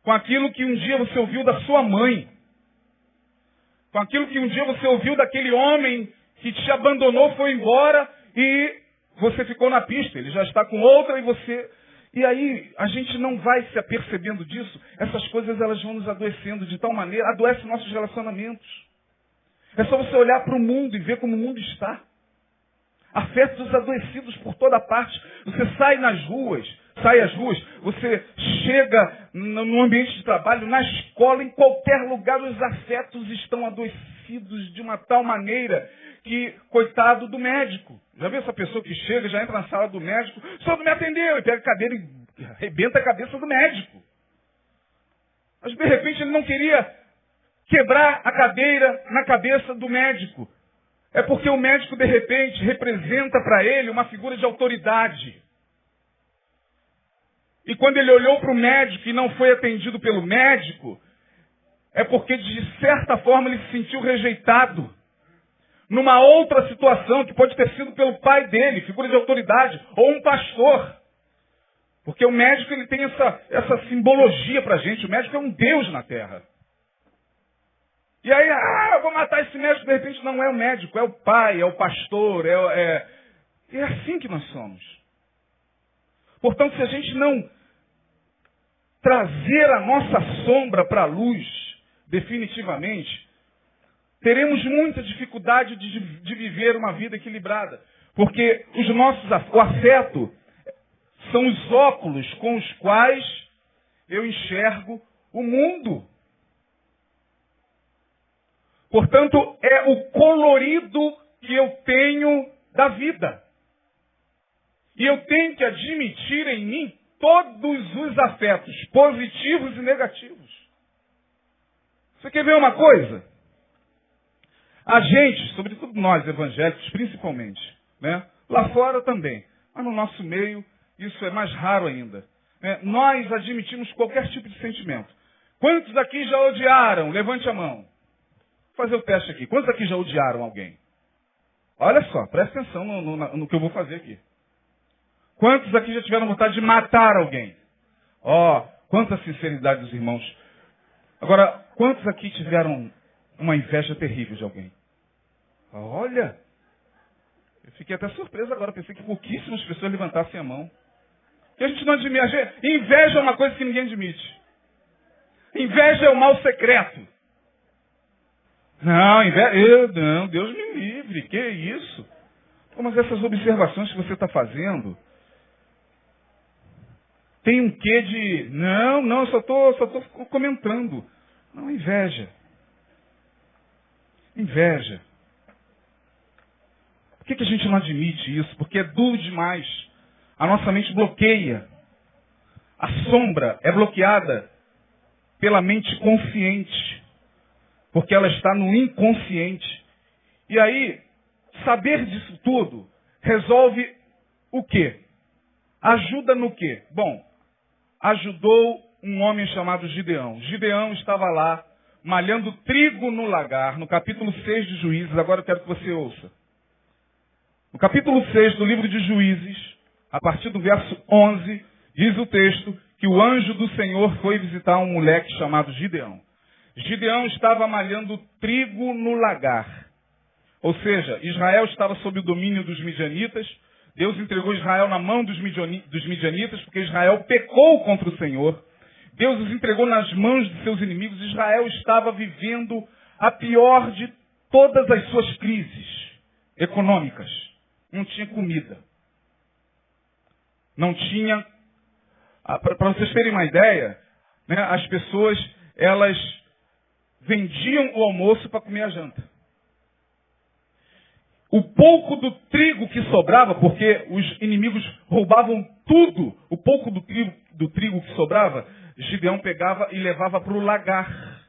Com aquilo que um dia você ouviu da sua mãe. Com aquilo que um dia você ouviu daquele homem que te abandonou, foi embora e você ficou na pista. Ele já está com outra e você... E aí a gente não vai se apercebendo disso. Essas coisas elas vão nos adoecendo de tal maneira, adoecem nossos relacionamentos. É só você olhar para o mundo e ver como o mundo está. Afetos adoecidos por toda parte. Você sai às ruas, você chega no ambiente de trabalho, na escola, em qualquer lugar, os afetos estão adoecidos de uma tal maneira que, coitado do médico. Já viu essa pessoa que chega, já entra na sala do médico, só não me atendeu, e pega a cadeira e arrebenta a cabeça do médico. Mas de repente ele não queria quebrar a cadeira na cabeça do médico. É porque o médico, de repente, representa para ele uma figura de autoridade. E quando ele olhou para o médico e não foi atendido pelo médico, é porque, de certa forma, ele se sentiu rejeitado. Numa outra situação, que pode ter sido pelo pai dele, figura de autoridade, ou um pastor. Porque o médico ele tem essa simbologia para a gente. O médico é um Deus na terra. E aí, eu vou matar esse médico, de repente não é o médico, é o pai, é o pastor, é assim que nós somos. Portanto, se a gente não trazer a nossa sombra para a luz, definitivamente, teremos muita dificuldade de viver uma vida equilibrada. Porque o afeto são os óculos com os quais eu enxergo o mundo. Portanto, é o colorido que eu tenho da vida. E eu tenho que admitir em mim todos os afetos, positivos e negativos. Você quer ver uma coisa? A gente, sobretudo nós evangélicos, principalmente, né? Lá fora também, mas no nosso meio isso é mais raro ainda. Né? Nós admitimos qualquer tipo de sentimento. Quantos aqui já odiaram? Levante a mão. Vou fazer o teste aqui. Quantos aqui já odiaram alguém? Olha só, presta atenção no que eu vou fazer aqui. Quantos aqui já tiveram vontade de matar alguém? Quanta sinceridade dos irmãos. Agora, quantos aqui tiveram uma inveja terrível de alguém? Olha, eu fiquei até surpreso agora. Pensei que pouquíssimas pessoas levantassem a mão. E a gente não admite. Inveja é uma coisa que ninguém admite. Inveja é o mal secreto. Não, não, Deus me livre. Que isso? Mas essas observações que você está fazendo tem um quê de... Não, eu só estou comentando. Não, inveja. Inveja. Por que a gente não admite isso? Porque é duro demais. A nossa mente bloqueia. A sombra é bloqueada pela mente consciente. Porque ela está no inconsciente. E aí, saber disso tudo resolve o quê? Ajuda no quê? Bom, ajudou um homem chamado Gideão. Gideão estava lá, malhando trigo no lagar, no capítulo 6 de Juízes. Agora eu quero que você ouça. No capítulo 6 do livro de Juízes, a partir do verso 11, diz o texto que o anjo do Senhor foi visitar um moleque chamado Gideão. Gideão estava malhando trigo no lagar. Ou seja, Israel estava sob o domínio dos midianitas. Deus entregou Israel na mão dos midianitas, porque Israel pecou contra o Senhor. Deus os entregou nas mãos de seus inimigos. Israel estava vivendo a pior de todas as suas crises econômicas. Não tinha comida. Não tinha... Para vocês terem uma ideia, né, as pessoas, elas vendiam o almoço para comer a janta. O pouco do trigo que sobrava, porque os inimigos roubavam tudo, o pouco do trigo que sobrava, Gideão pegava e levava para o lagar.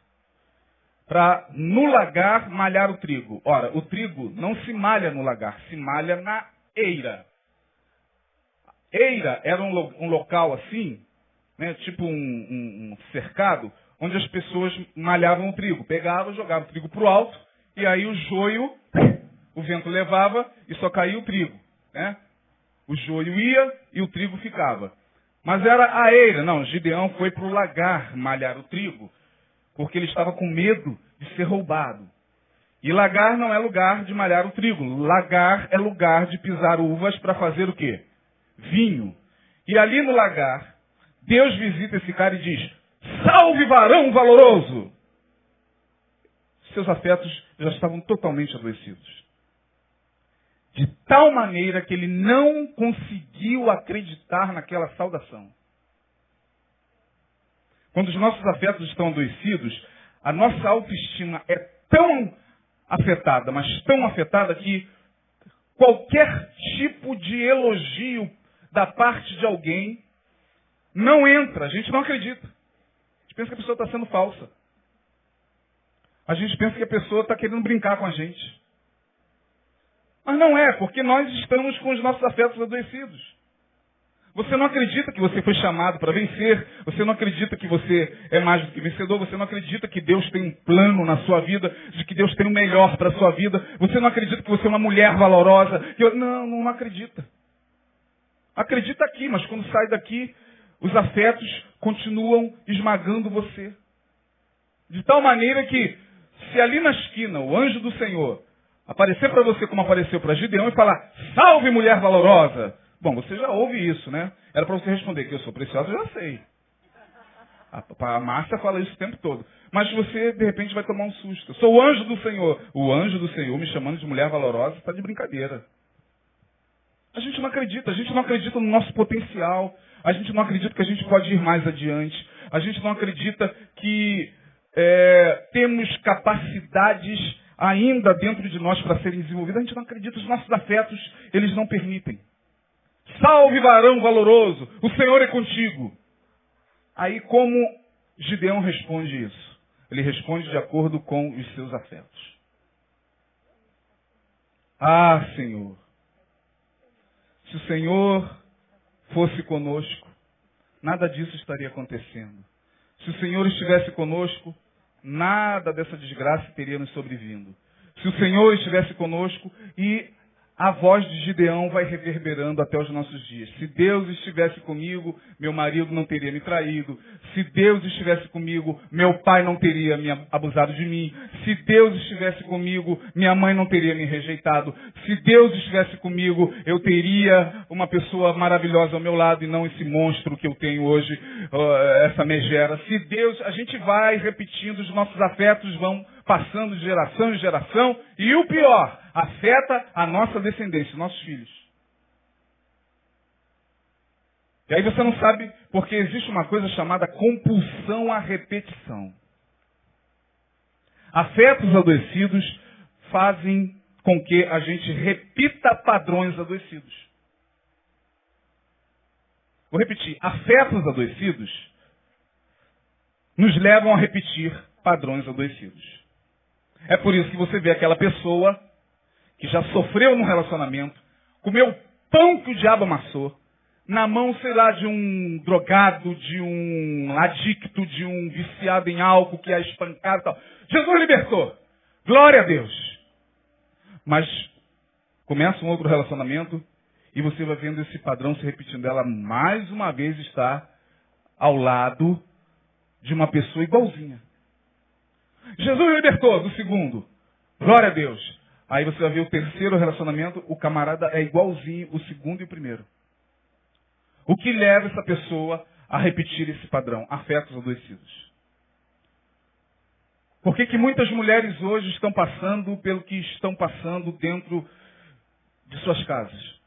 Para, no lagar, malhar o trigo. Ora, o trigo não se malha no lagar, se malha na eira. Eira era um local assim, né, tipo um cercado, onde as pessoas malhavam o trigo. Pegavam, jogavam o trigo para o alto, e aí o joio, o vento levava e só caía o trigo. Né? O joio ia e o trigo ficava. Mas era a eira. Não, Gideão foi para o lagar malhar o trigo, porque ele estava com medo de ser roubado. E lagar não é lugar de malhar o trigo. Lagar é lugar de pisar uvas para fazer o quê? Vinho. E ali no lagar, Deus visita esse cara e diz: salve varão valoroso! Seus afetos já estavam totalmente adoecidos. De tal maneira que ele não conseguiu acreditar naquela saudação. Quando os nossos afetos estão adoecidos, a nossa autoestima é tão afetada, mas tão afetada que qualquer tipo de elogio da parte de alguém não entra. A gente não acredita. A gente pensa que a pessoa está sendo falsa. A gente pensa que a pessoa está querendo brincar com a gente. Mas não é, porque nós estamos com os nossos afetos adoecidos. Você não acredita que você foi chamado para vencer. Você não acredita que você é mais do que vencedor. Você não acredita que Deus tem um plano na sua vida, de que Deus tem o melhor para a sua vida. Você não acredita que você é uma mulher valorosa. Não acredita. Acredita aqui, mas quando sai daqui, os afetos continuam esmagando você. De tal maneira que, se ali na esquina o anjo do Senhor aparecer para você como apareceu para Gideão e falar: salve mulher valorosa! Bom, você já ouve isso, né? Era para você responder que eu sou preciosa, eu já sei. A Márcia fala isso o tempo todo. Mas você, de repente, vai tomar um susto. Eu sou o anjo do Senhor. O anjo do Senhor me chamando de mulher valorosa está de brincadeira. A gente não acredita no nosso potencial. A gente não acredita que a gente pode ir mais adiante. A gente não acredita que temos capacidades ainda dentro de nós para serem desenvolvidas. A gente não acredita, os nossos afetos, eles não permitem. Salve varão valoroso, o Senhor é contigo. Aí como Gideão responde isso? Ele responde de acordo com os seus afetos. Ah, Senhor, se o Senhor fosse conosco, nada disso estaria acontecendo. Se o Senhor estivesse conosco, nada dessa desgraça teria nos sobrevindo. Se o Senhor estivesse conosco, e a voz de Gideão vai reverberando até os nossos dias. Se Deus estivesse comigo, meu marido não teria me traído. Se Deus estivesse comigo, meu pai não teria me abusado de mim. Se Deus estivesse comigo, minha mãe não teria me rejeitado. Se Deus estivesse comigo, eu teria uma pessoa maravilhosa ao meu lado e não esse monstro que eu tenho hoje, essa megera. Se Deus, a gente vai repetindo, os nossos afetos vão passando de geração em geração, e o pior, afeta a nossa descendência, nossos filhos. E aí você não sabe, porque existe uma coisa chamada compulsão à repetição. Afetos adoecidos fazem com que a gente repita padrões adoecidos. Vou repetir. Afetos adoecidos nos levam a repetir padrões adoecidos. É por isso que você vê aquela pessoa que já sofreu num relacionamento, comeu o pão que o diabo amassou, na mão, sei lá, de um drogado, de um adicto, de um viciado em álcool que é espancado e tal. Jesus libertou. Glória a Deus. Mas começa um outro relacionamento e você vai vendo esse padrão se repetindo. Ela mais uma vez está ao lado de uma pessoa igualzinha. Jesus libertou do segundo. Glória a Deus. Aí você vai ver o terceiro relacionamento, o camarada é igualzinho o segundo e o primeiro. O que leva essa pessoa a repetir esse padrão? Afetos adoecidos. Por que muitas mulheres hoje estão passando pelo que estão passando dentro de suas casas?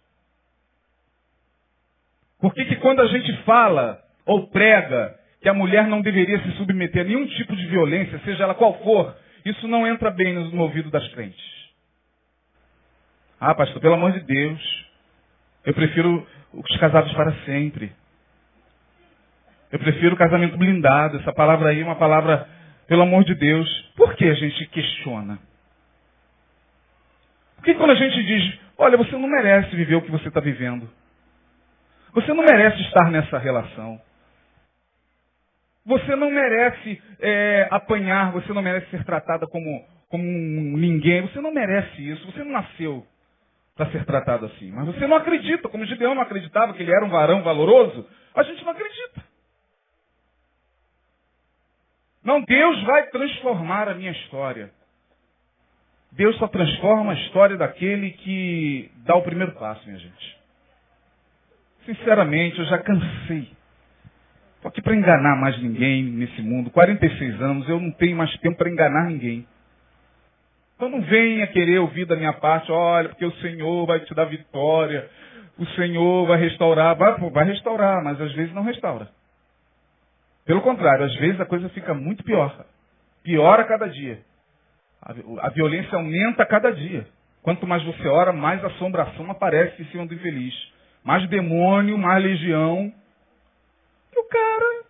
Por que quando a gente fala ou prega que a mulher não deveria se submeter a nenhum tipo de violência, seja ela qual for, isso não entra bem no ouvido das crentes? Ah, pastor, pelo amor de Deus, eu prefiro os casados para sempre. Eu prefiro o casamento blindado. Essa palavra aí é uma palavra, pelo amor de Deus. Por que a gente questiona? Por que quando a gente diz, olha, você não merece viver o que você está vivendo. Você não merece estar nessa relação. Você não merece apanhar, você não merece ser tratada como ninguém. Você não merece isso, você não nasceu para ser tratado assim. Mas você não acredita, como Gideão não acreditava que ele era um varão valoroso, a gente não acredita. Não, Deus vai transformar a minha história. Deus só transforma a história daquele que dá o primeiro passo, minha gente. Sinceramente, eu já cansei. Estou aqui para enganar mais ninguém nesse mundo. 46 anos, eu não tenho mais tempo para enganar ninguém. Então não venha querer ouvir da minha parte, olha, porque o Senhor vai te dar vitória, o Senhor vai restaurar. Vai restaurar, mas às vezes não restaura. Pelo contrário, às vezes a coisa fica muito pior. Piora a cada dia. A violência aumenta a cada dia. Quanto mais você ora, mais assombração aparece em cima do infeliz. Mais demônio, mais legião. E o cara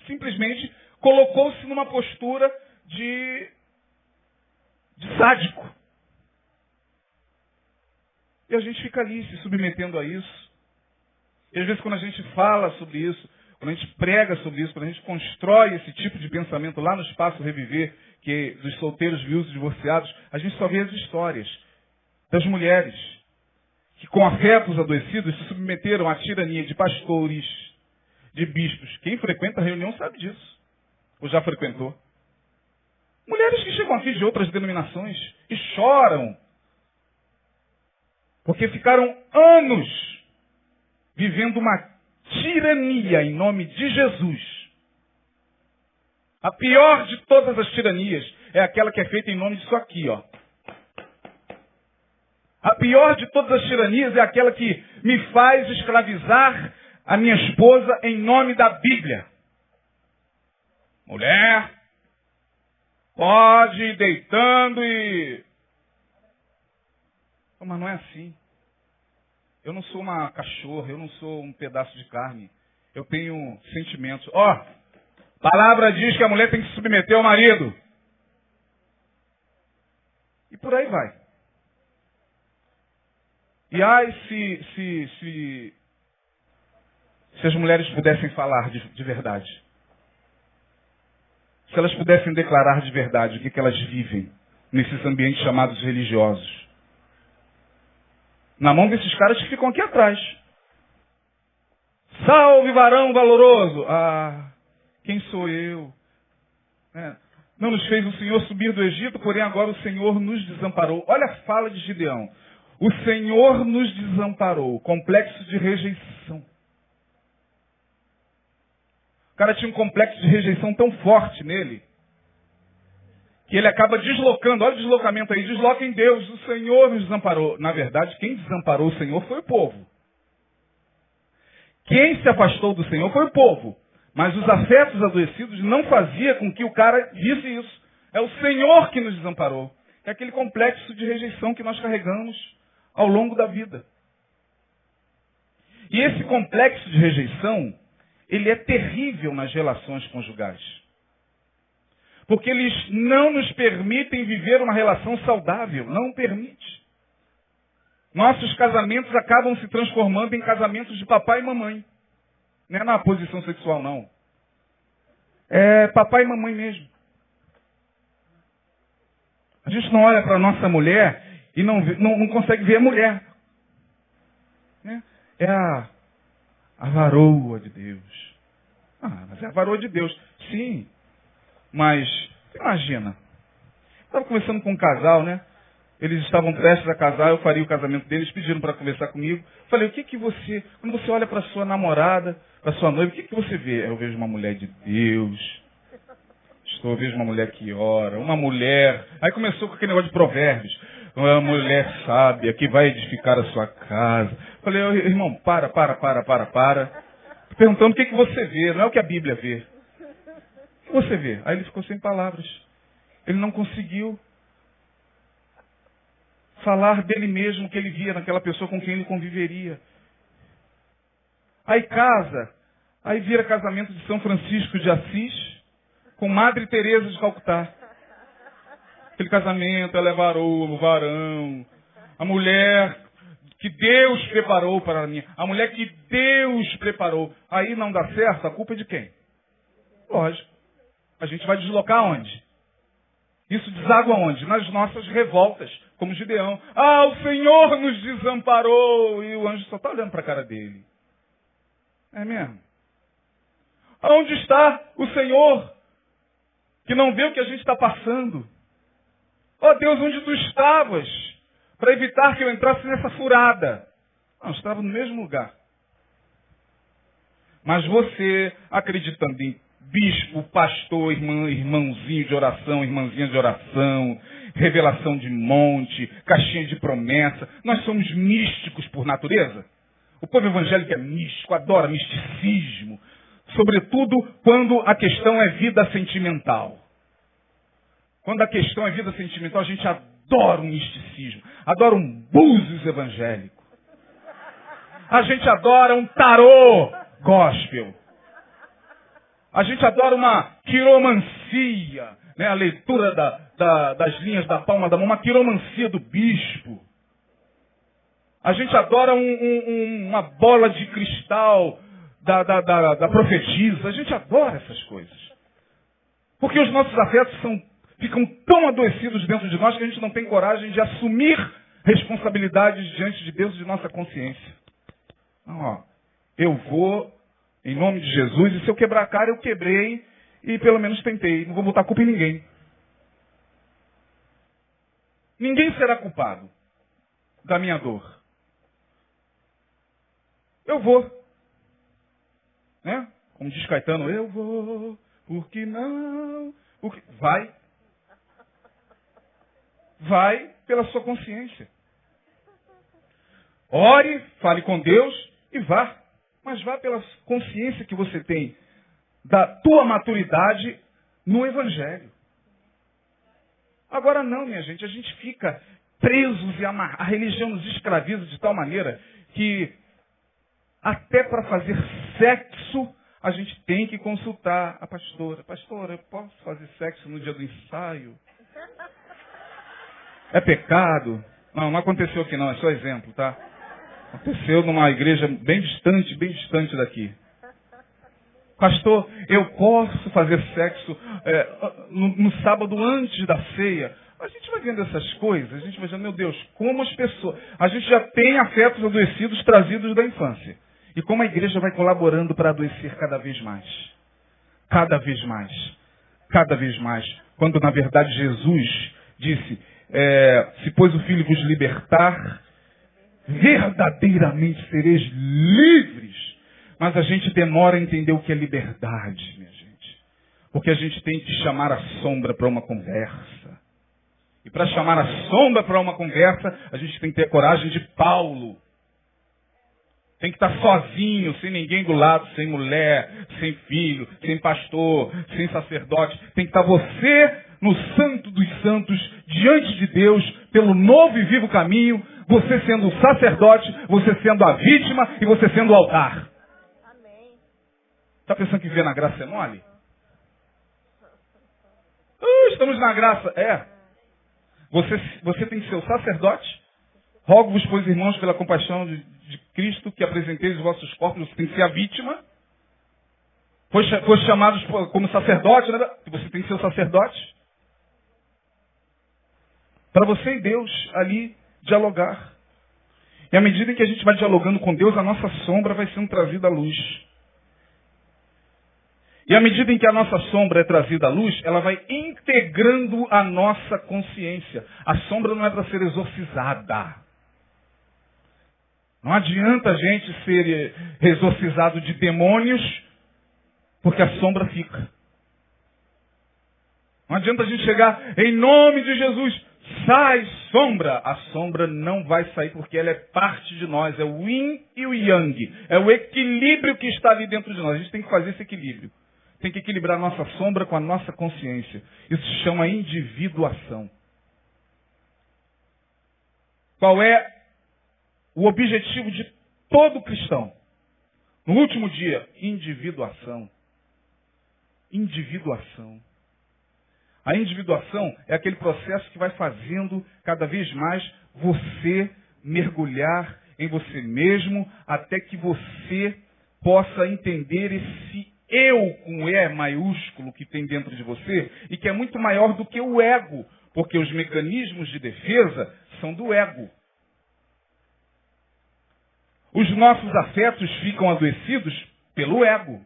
simplesmente colocou-se numa postura de sádico. E a gente fica ali se submetendo a isso. E às vezes quando a gente fala sobre isso, quando a gente prega sobre isso, quando a gente constrói esse tipo de pensamento lá no Espaço Reviver, que é dos solteiros, viúvos e divorciados, a gente só vê as histórias das mulheres que com afetos adoecidos se submeteram à tirania de pastores, de bispos. Quem frequenta a reunião sabe disso. Ou já frequentou. Mulheres que chegam aqui de outras denominações e choram. Porque ficaram anos vivendo uma tirania em nome de Jesus. A pior de todas as tiranias é aquela que é feita em nome disso aqui, ó. A pior de todas as tiranias é aquela que me faz escravizar a minha esposa em nome da Bíblia. Mulher, pode ir deitando e... Mas não é assim. Eu não sou uma cachorra, eu não sou um pedaço de carne. Eu tenho sentimentos. A palavra diz que a mulher tem que se submeter ao marido. E por aí vai. E ai, se as mulheres pudessem falar de verdade. Se elas pudessem declarar de verdade o que elas vivem nesses ambientes chamados religiosos. Na mão desses caras que ficam aqui atrás. Salve, varão valoroso! Ah, quem sou eu? Não nos fez o Senhor subir do Egito, porém agora o Senhor nos desamparou. Olha a fala de Gideão. O Senhor nos desamparou. Complexo de rejeição. O cara tinha um complexo de rejeição tão forte nele, que ele acaba deslocando. Olha o deslocamento aí. Desloca em Deus. O Senhor nos desamparou. Na verdade, quem desamparou o Senhor foi o povo. Quem se afastou do Senhor foi o povo. Mas os afetos adoecidos não faziam com que o cara visse isso. É o Senhor que nos desamparou. É aquele complexo de rejeição que nós carregamos ao longo da vida. E esse complexo de rejeição, ele é terrível nas relações conjugais. Porque eles não nos permitem viver uma relação saudável. Não permite. Nossos casamentos acabam se transformando em casamentos de papai e mamãe. Não é na posição sexual, não. É papai e mamãe mesmo. A gente não olha para a nossa mulher e não consegue ver a mulher. É a varoa de Deus. Ah, mas é a varoa de Deus. Sim, mas imagina. Estava conversando com um casal, né? Eles estavam prestes a casar, eu faria o casamento deles, pediram para conversar comigo. Falei, o que você, quando você olha para sua namorada, para sua noiva, o que você vê? Eu vejo uma mulher de Deus. Eu vejo uma mulher que ora, uma mulher... Aí começou com aquele negócio de provérbios. Uma mulher sábia que vai edificar a sua casa. Falei, irmão, para. Tô perguntando o que você vê, não é o que a Bíblia vê. O que você vê? Aí ele ficou sem palavras. Ele não conseguiu falar dele mesmo, que ele via naquela pessoa com quem ele conviveria. Aí casa, aí vira casamento de São Francisco de Assis com Madre Teresa de Calcutá. Aquele casamento, ela é varoa, varão. A mulher que Deus preparou para mim. A mulher que Deus preparou. Aí não dá certo, a culpa é de quem? Lógico. A gente vai deslocar onde? Isso deságua onde? Nas nossas revoltas, como Gideão. Ah, o Senhor nos desamparou. E o anjo só está olhando para a cara dele. É mesmo? Aonde está o Senhor que não vê o que a gente está passando? Oh Deus, onde tu estavas para evitar que eu entrasse nessa furada? Não, eu estava no mesmo lugar. Mas você, acreditando em bispo, pastor, irmãozinho de oração, irmãzinha de oração, revelação de monte, caixinha de promessa, nós somos místicos por natureza. O povo evangélico é místico, adora misticismo, sobretudo quando a questão é vida sentimental. Quando a questão é vida sentimental, a gente adora um misticismo, adora um búzios evangélico. A gente adora um tarô gospel. A gente adora uma quiromancia, né? A leitura das linhas da palma da mão, uma quiromancia do bispo. A gente adora uma bola de cristal da profetisa. A gente adora essas coisas. Porque os nossos afetos ficam tão adoecidos dentro de nós que a gente não tem coragem de assumir responsabilidades diante de Deus e de nossa consciência. Não, eu vou, em nome de Jesus, e se eu quebrar a cara, eu quebrei e pelo menos tentei. Não vou botar culpa em ninguém. Ninguém será culpado da minha dor. Eu vou. Né? Como diz Caetano, eu vou, porque não... Porque... Vai pela sua consciência. Ore, fale com Deus e vá. Mas vá pela consciência que você tem da tua maturidade no Evangelho. Agora não, minha gente. A gente fica presos e a religião nos escraviza de tal maneira que até para fazer sexo a gente tem que consultar a pastora. Pastora, eu posso fazer sexo no dia do ensaio? É pecado? Não aconteceu aqui não, é só exemplo, tá? Aconteceu numa igreja bem distante daqui. Pastor, eu posso fazer sexo no sábado antes da ceia? A gente vai vendo essas coisas, a gente vai dizendo, meu Deus, como as pessoas... A gente já tem afetos adoecidos trazidos da infância. E como a igreja vai colaborando para adoecer cada vez mais. Cada vez mais. Cada vez mais. Quando, na verdade, Jesus disse... se pois o Filho vos libertar, verdadeiramente sereis livres. Mas a gente demora a entender o que é liberdade, minha gente. Porque a gente tem que chamar a sombra para uma conversa. E para chamar a sombra para uma conversa, a gente tem que ter a coragem de Paulo. Tem que estar sozinho, sem ninguém do lado, sem mulher, sem filho, sem pastor, sem sacerdote. Tem que estar você no Santo dos Santos, diante de Deus, pelo novo e vivo caminho, você sendo o sacerdote, você sendo a vítima e você sendo o altar. Está pensando que viver na graça é mole? Estamos na graça. Você tem que ser o sacerdote. Rogo-vos, pois, irmãos, pela compaixão de Cristo, que apresenteis os vossos corpos. Você tem que ser a vítima. Foi chamados como sacerdote, né? Você tem que ser o sacerdote. Para você e Deus ali dialogar. E à medida em que a gente vai dialogando com Deus, a nossa sombra vai sendo trazida à luz. E à medida em que a nossa sombra é trazida à luz, ela vai integrando a nossa consciência. A sombra não é para ser exorcizada. Não adianta a gente ser exorcizado de demônios, porque a sombra fica. Não adianta a gente chegar em nome de Jesus, sai sombra. A sombra não vai sair porque ela é parte de nós. É o yin e o yang. É o equilíbrio que está ali dentro de nós. A gente tem que fazer esse equilíbrio. Tem que equilibrar a nossa sombra com a nossa consciência. Isso se chama individuação. Qual é o objetivo de todo cristão? No último dia, individuação. Individuação. A individuação é aquele processo que vai fazendo cada vez mais você mergulhar em você mesmo, até que você possa entender esse eu com E maiúsculo que tem dentro de você e que é muito maior do que o ego, porque os mecanismos de defesa são do ego. Os nossos afetos ficam adoecidos pelo ego.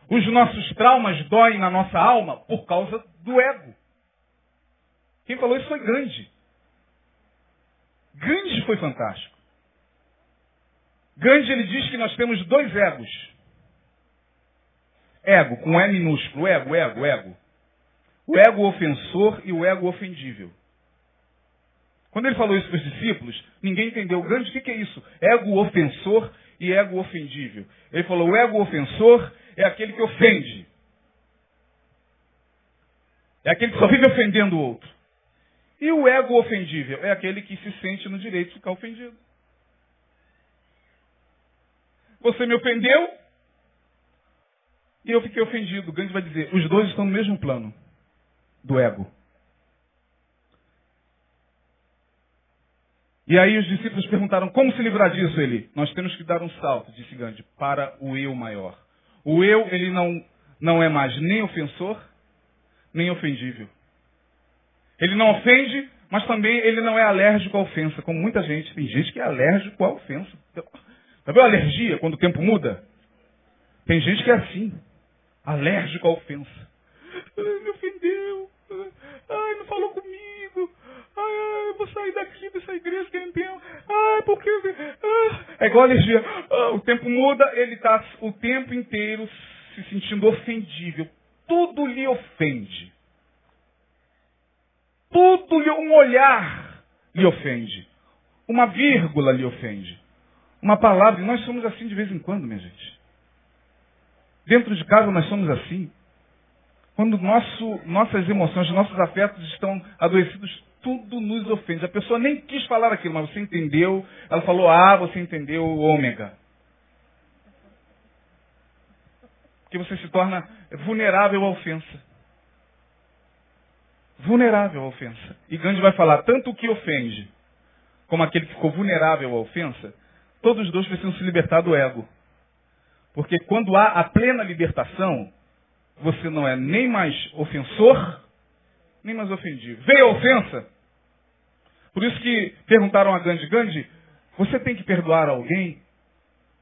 Os nossos traumas doem na nossa alma por causa do ego. Quem falou isso foi Gandhi. Gandhi foi fantástico. Gandhi, ele diz que nós temos dois egos. Ego, com E minúsculo. Ego. O ego ofensor e o ego ofendível. Quando ele falou isso para os discípulos, ninguém entendeu. Gandhi, o que é isso? Ego ofensor e ego ofendível. Ele falou, o ego ofensor é aquele que ofende. É aquele que só vive ofendendo o outro. E o ego ofendível é aquele que se sente no direito de ficar ofendido. Você me ofendeu e eu fiquei ofendido. Gandhi vai dizer, os dois estão no mesmo plano do ego. E aí os discípulos perguntaram, como se livrar disso? Ele, nós temos que dar um salto, disse Gandhi, para o eu maior. O eu, ele não é mais nem ofensor, nem ofendível. Ele não ofende, mas também ele não é alérgico à ofensa, como muita gente. Tem gente que é alérgico à ofensa. Já viu a alergia quando o tempo muda? Tem gente que é assim, alérgico à ofensa. Ai, me ofendeu. Ai, não falou comigo. Ai, eu vou sair daqui dessa igreja que eu entendo. Ai, porque... É igual a alergia. O tempo muda, ele está o tempo inteiro se sentindo ofendível. Tudo lhe ofende. Um olhar lhe ofende. Uma vírgula lhe ofende. Uma palavra. Nós somos assim de vez em quando, minha gente. Dentro de casa nós somos assim. Quando nossas emoções, nossos afetos estão adoecidos, tudo nos ofende. A pessoa nem quis falar aquilo, mas você entendeu. Ela falou A, você entendeu ômega. Porque você se torna vulnerável à ofensa. Vulnerável à ofensa. E Gandhi vai falar, tanto o que ofende, como aquele que ficou vulnerável à ofensa, todos os dois precisam se libertar do ego. Porque quando há a plena libertação, você não é nem mais ofensor, nem mais ofendido. Veio a ofensa. Por isso que perguntaram a Gandhi, Gandhi, você tem que perdoar alguém?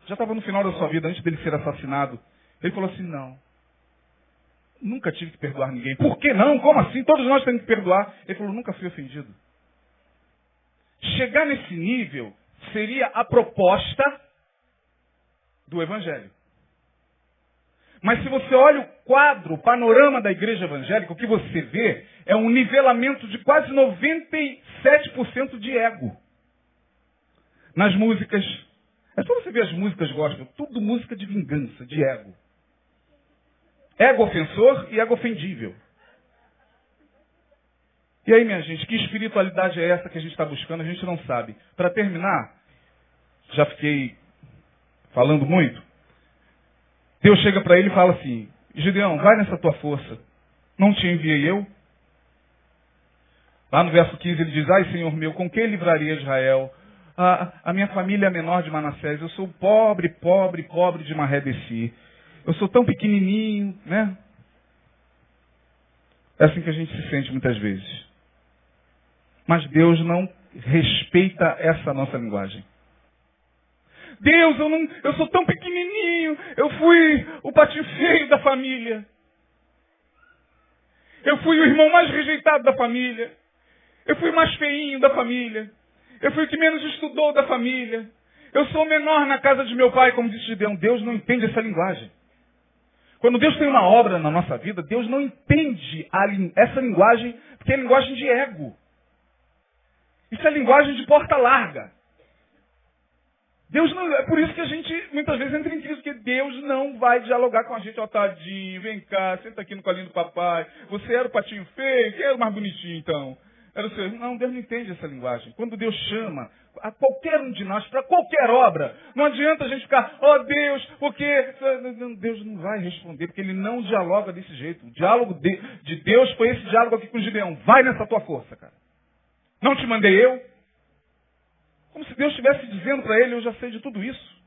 Já estava no final da sua vida, antes dele ser assassinado. Ele falou assim, não. Nunca tive que perdoar ninguém. Por que não? Como assim? Todos nós temos que perdoar. Ele falou, nunca fui ofendido. Chegar nesse nível seria a proposta do Evangelho. Mas se você olha o quadro, o panorama da igreja evangélica, o que você vê é um nivelamento de quase 97% de ego. Nas músicas. É só você ver as músicas gospel, tudo música de vingança, de ego. Ego ofensor e ego ofendível. E aí, minha gente, que espiritualidade é essa que a gente está buscando? A gente não sabe. Para terminar, já fiquei falando muito. Deus chega para ele e fala assim: Gideão, vai nessa tua força. Não te enviei eu? Lá no verso 15 ele diz: ai, Senhor meu, com quem livraria Israel? A minha família é a menor de Manassés. Eu sou pobre, pobre, pobre de Marré-Dessi. Eu sou tão pequenininho, né? É assim que a gente se sente muitas vezes. Mas Deus não respeita essa nossa linguagem. Deus, eu sou tão pequenininho. Eu fui o patinho feio da família. Eu fui o irmão mais rejeitado da família. Eu fui o mais feinho da família. Eu fui o que menos estudou da família. Eu sou o menor na casa de meu pai, como disse Gideão. Deus não entende essa linguagem. Quando Deus tem uma obra na nossa vida, Deus não entende essa linguagem, porque é linguagem de ego. Isso é linguagem de porta larga. Deus não, é por isso que a gente muitas vezes entra em crise, porque Deus não vai dialogar com a gente. Ó, tadinho, vem cá, senta aqui no colinho do papai. Você era o patinho feio, quem era o mais bonitinho então? Era o seu. Não, Deus não entende essa linguagem. Quando Deus chama a qualquer um de nós para qualquer obra, não adianta a gente ficar, ó Deus, porque Deus não vai responder, porque Ele não dialoga desse jeito. O diálogo de Deus foi esse diálogo aqui com Gideão. Vai nessa tua força, cara. Não te mandei eu? Como se Deus estivesse dizendo para ele: eu já sei de tudo isso.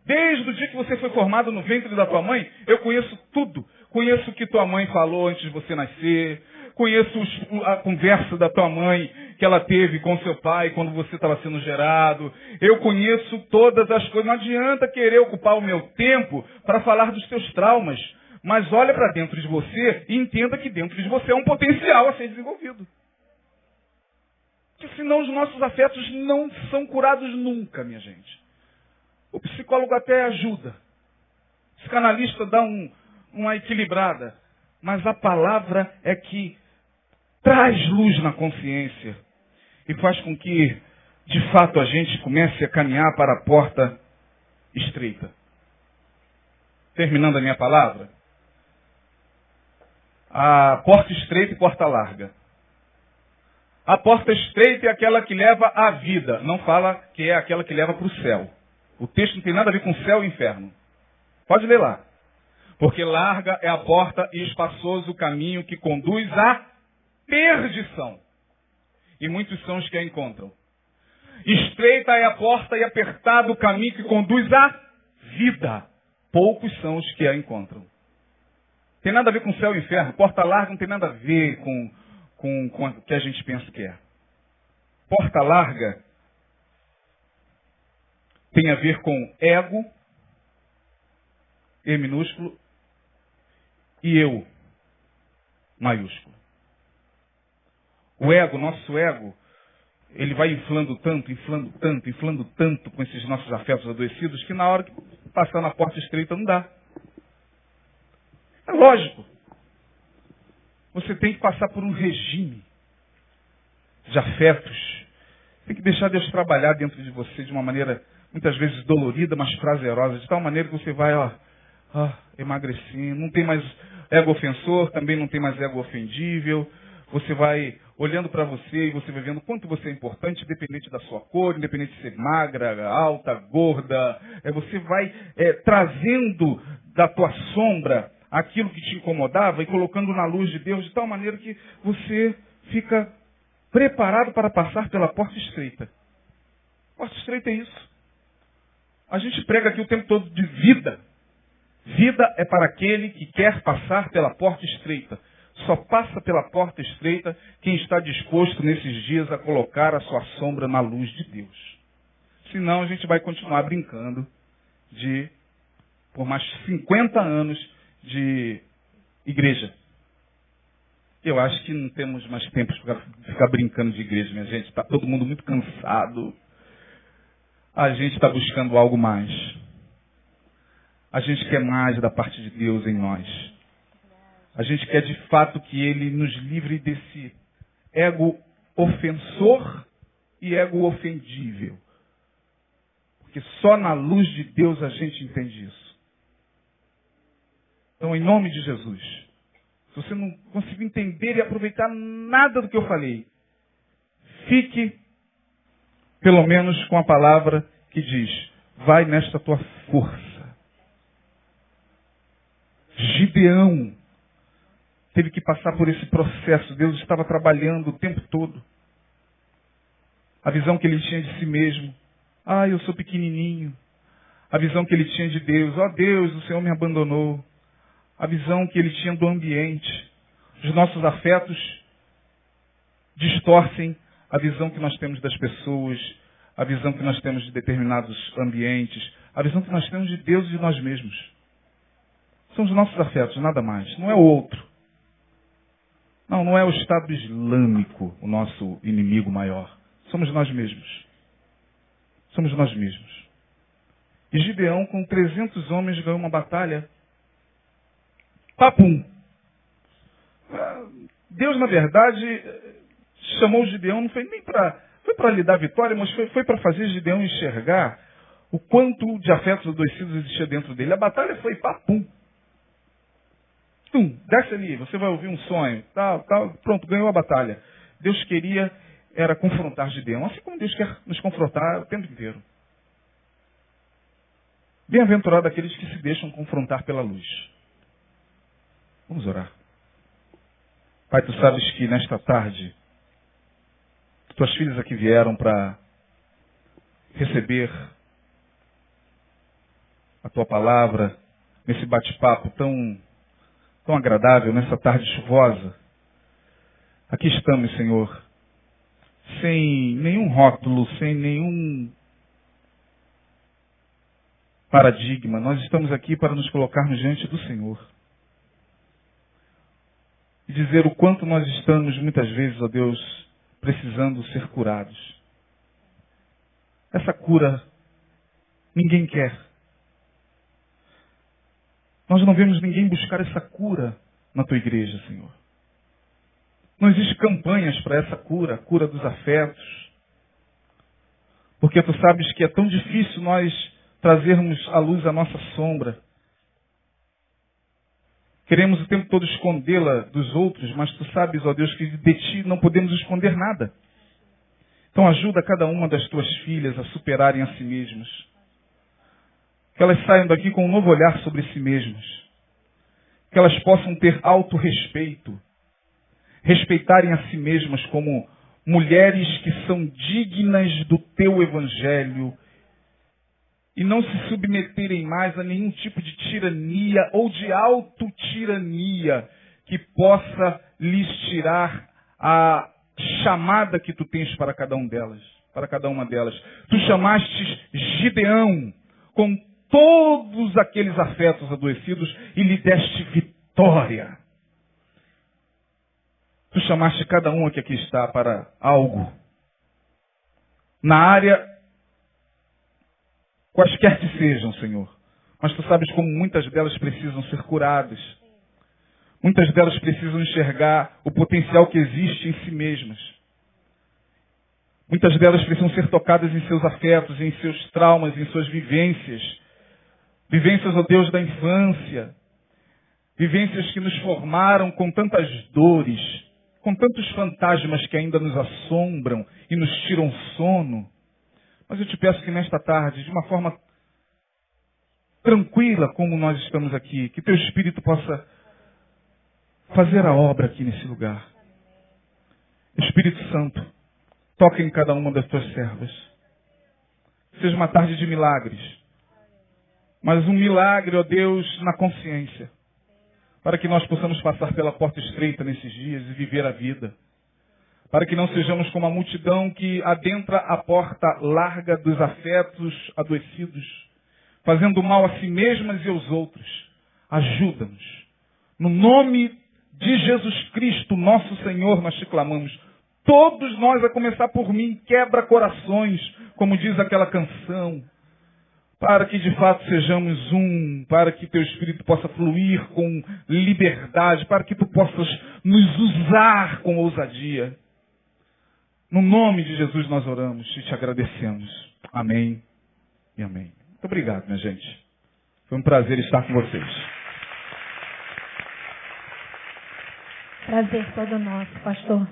Desde o dia que você foi formado no ventre da tua mãe, eu conheço tudo. Conheço o que tua mãe falou antes de você nascer. Conheço a conversa da tua mãe que ela teve com seu pai quando você estava sendo gerado. Eu conheço todas as coisas. Não adianta querer ocupar o meu tempo para falar dos teus traumas. Mas olha para dentro de você e entenda que dentro de você é um potencial a ser desenvolvido. Porque senão os nossos afetos não são curados nunca, minha gente. O psicólogo até ajuda. O psicanalista dá uma equilibrada. Mas a palavra é que traz luz na consciência e faz com que, de fato, a gente comece a caminhar para a porta estreita. Terminando a minha palavra, a porta estreita e porta larga. A porta estreita é aquela que leva à vida. Não fala que é aquela que leva para o céu. O texto não tem nada a ver com céu e inferno. Pode ler lá. Porque larga é a porta e espaçoso o caminho que conduz à perdição. E muitos são os que a encontram. Estreita é a porta e apertado o caminho que conduz à vida. Poucos são os que a encontram. Tem nada a ver com céu e inferno. Porta larga não tem nada a ver com o que a gente pensa que é. Porta larga tem a ver com ego, E minúsculo, e eu, maiúsculo. O ego, nosso ego, ele vai inflando tanto com esses nossos afetos adoecidos, que na hora que passar na porta estreita não dá. É lógico. Você tem que passar por um regime de afetos. Tem que deixar Deus trabalhar dentro de você de uma maneira, muitas vezes dolorida, mas prazerosa. De tal maneira que você vai, emagrecendo. Não tem mais ego ofensor, também não tem mais ego ofendível. Você vai olhando para você e você vai vendo quanto você é importante, independente da sua cor, independente de ser magra, alta, gorda. Você vai trazendo da tua sombra aquilo que te incomodava e colocando na luz de Deus de tal maneira que você fica preparado para passar pela porta estreita. Porta estreita é isso. A gente prega aqui o tempo todo de vida. Vida é para aquele que quer passar pela porta estreita. Só passa pela porta estreita quem está disposto nesses dias a colocar a sua sombra na luz de Deus. Senão a gente vai continuar brincando por mais 50 anos de igreja. Eu acho que não temos mais tempo para ficar brincando de igreja, minha gente. Está todo mundo muito cansado. A gente está buscando algo mais. A gente quer mais da parte de Deus em nós. A gente quer de fato que Ele nos livre desse ego ofensor e ego ofendível. Porque só na luz de Deus a gente entende isso. Então, em nome de Jesus, se você não conseguiu entender e aproveitar nada do que eu falei, fique pelo menos com a palavra que diz: vai nesta tua força. Gideão teve que passar por esse processo. Deus estava trabalhando o tempo todo. A visão que ele tinha de si mesmo: ah, eu sou pequenininho. A visão que ele tinha de Deus: ó Deus, o Senhor me abandonou. A visão que ele tinha do ambiente. Os nossos afetos distorcem a visão que nós temos das pessoas, a visão que nós temos de determinados ambientes, a visão que nós temos de Deus e de nós mesmos. São os nossos afetos, nada mais. Não é o outro. Não é o Estado Islâmico o nosso inimigo maior. Somos nós mesmos. Somos nós mesmos. E Gideão, com 300 homens, ganhou uma batalha. Papum! Deus, na verdade, chamou Gideão, não foi nem para lhe dar vitória, mas foi para fazer Gideão enxergar o quanto de afetos adoecidos existia dentro dele. A batalha foi papum. Desce ali, você vai ouvir um sonho. Pronto, ganhou a batalha. Deus queria era confrontar Gideão, assim como Deus quer nos confrontar o tempo inteiro. Bem-aventurado aqueles que se deixam confrontar pela luz. Vamos orar. Pai, tu sabes que nesta tarde, tuas filhas aqui vieram para receber a tua palavra nesse bate-papo tão agradável, nessa tarde chuvosa. Aqui estamos, Senhor, sem nenhum rótulo, sem nenhum paradigma. Nós estamos aqui para nos colocarmos diante do Senhor. E dizer o quanto nós estamos, muitas vezes, ó Deus, precisando ser curados. Essa cura ninguém quer. Nós não vemos ninguém buscar essa cura na tua igreja, Senhor. Não existem campanhas para essa cura, a cura dos afetos. Porque tu sabes que é tão difícil nós trazermos à luz a nossa sombra. Queremos o tempo todo escondê-la dos outros, mas tu sabes, ó Deus, que de ti não podemos esconder nada. Então ajuda cada uma das tuas filhas a superarem a si mesmas. Que elas saiam daqui com um novo olhar sobre si mesmas. Que elas possam ter autorrespeito. Respeitarem a si mesmas como mulheres que são dignas do teu evangelho. E não se submeterem mais a nenhum tipo de tirania ou de autotirania que possa lhes tirar a chamada que tu tens para cada uma delas. Tu chamastes Gideão com todos aqueles afetos adoecidos e lhe deste vitória. Tu chamaste cada um que aqui está para algo. Na área quaisquer que sejam, Senhor. Mas tu sabes como muitas delas precisam ser curadas. Muitas delas precisam enxergar o potencial que existe em si mesmas. Muitas delas precisam ser tocadas em seus afetos, em seus traumas, em suas vivências. Vivências, ó Deus, da infância. Vivências que nos formaram com tantas dores, com tantos fantasmas que ainda nos assombram e nos tiram sono. Mas eu te peço que nesta tarde, de uma forma tranquila como nós estamos aqui, que teu Espírito possa fazer a obra aqui nesse lugar. Espírito Santo, toca em cada uma das tuas servas. Seja uma tarde de milagres. Mas um milagre, ó Deus, na consciência. Para que nós possamos passar pela porta estreita nesses dias e viver a vida. Para que não sejamos como a multidão que adentra a porta larga dos afetos adoecidos, fazendo mal a si mesmas e aos outros. Ajuda-nos. No nome de Jesus Cristo, nosso Senhor, nós te clamamos. Todos nós, a começar por mim, quebra corações, como diz aquela canção. Para que de fato sejamos um, para que teu Espírito possa fluir com liberdade, para que tu possas nos usar com ousadia. No nome de Jesus nós oramos e te agradecemos. Amém e amém. Muito obrigado, minha gente. Foi um prazer estar com vocês. prazer todo nosso, pastor.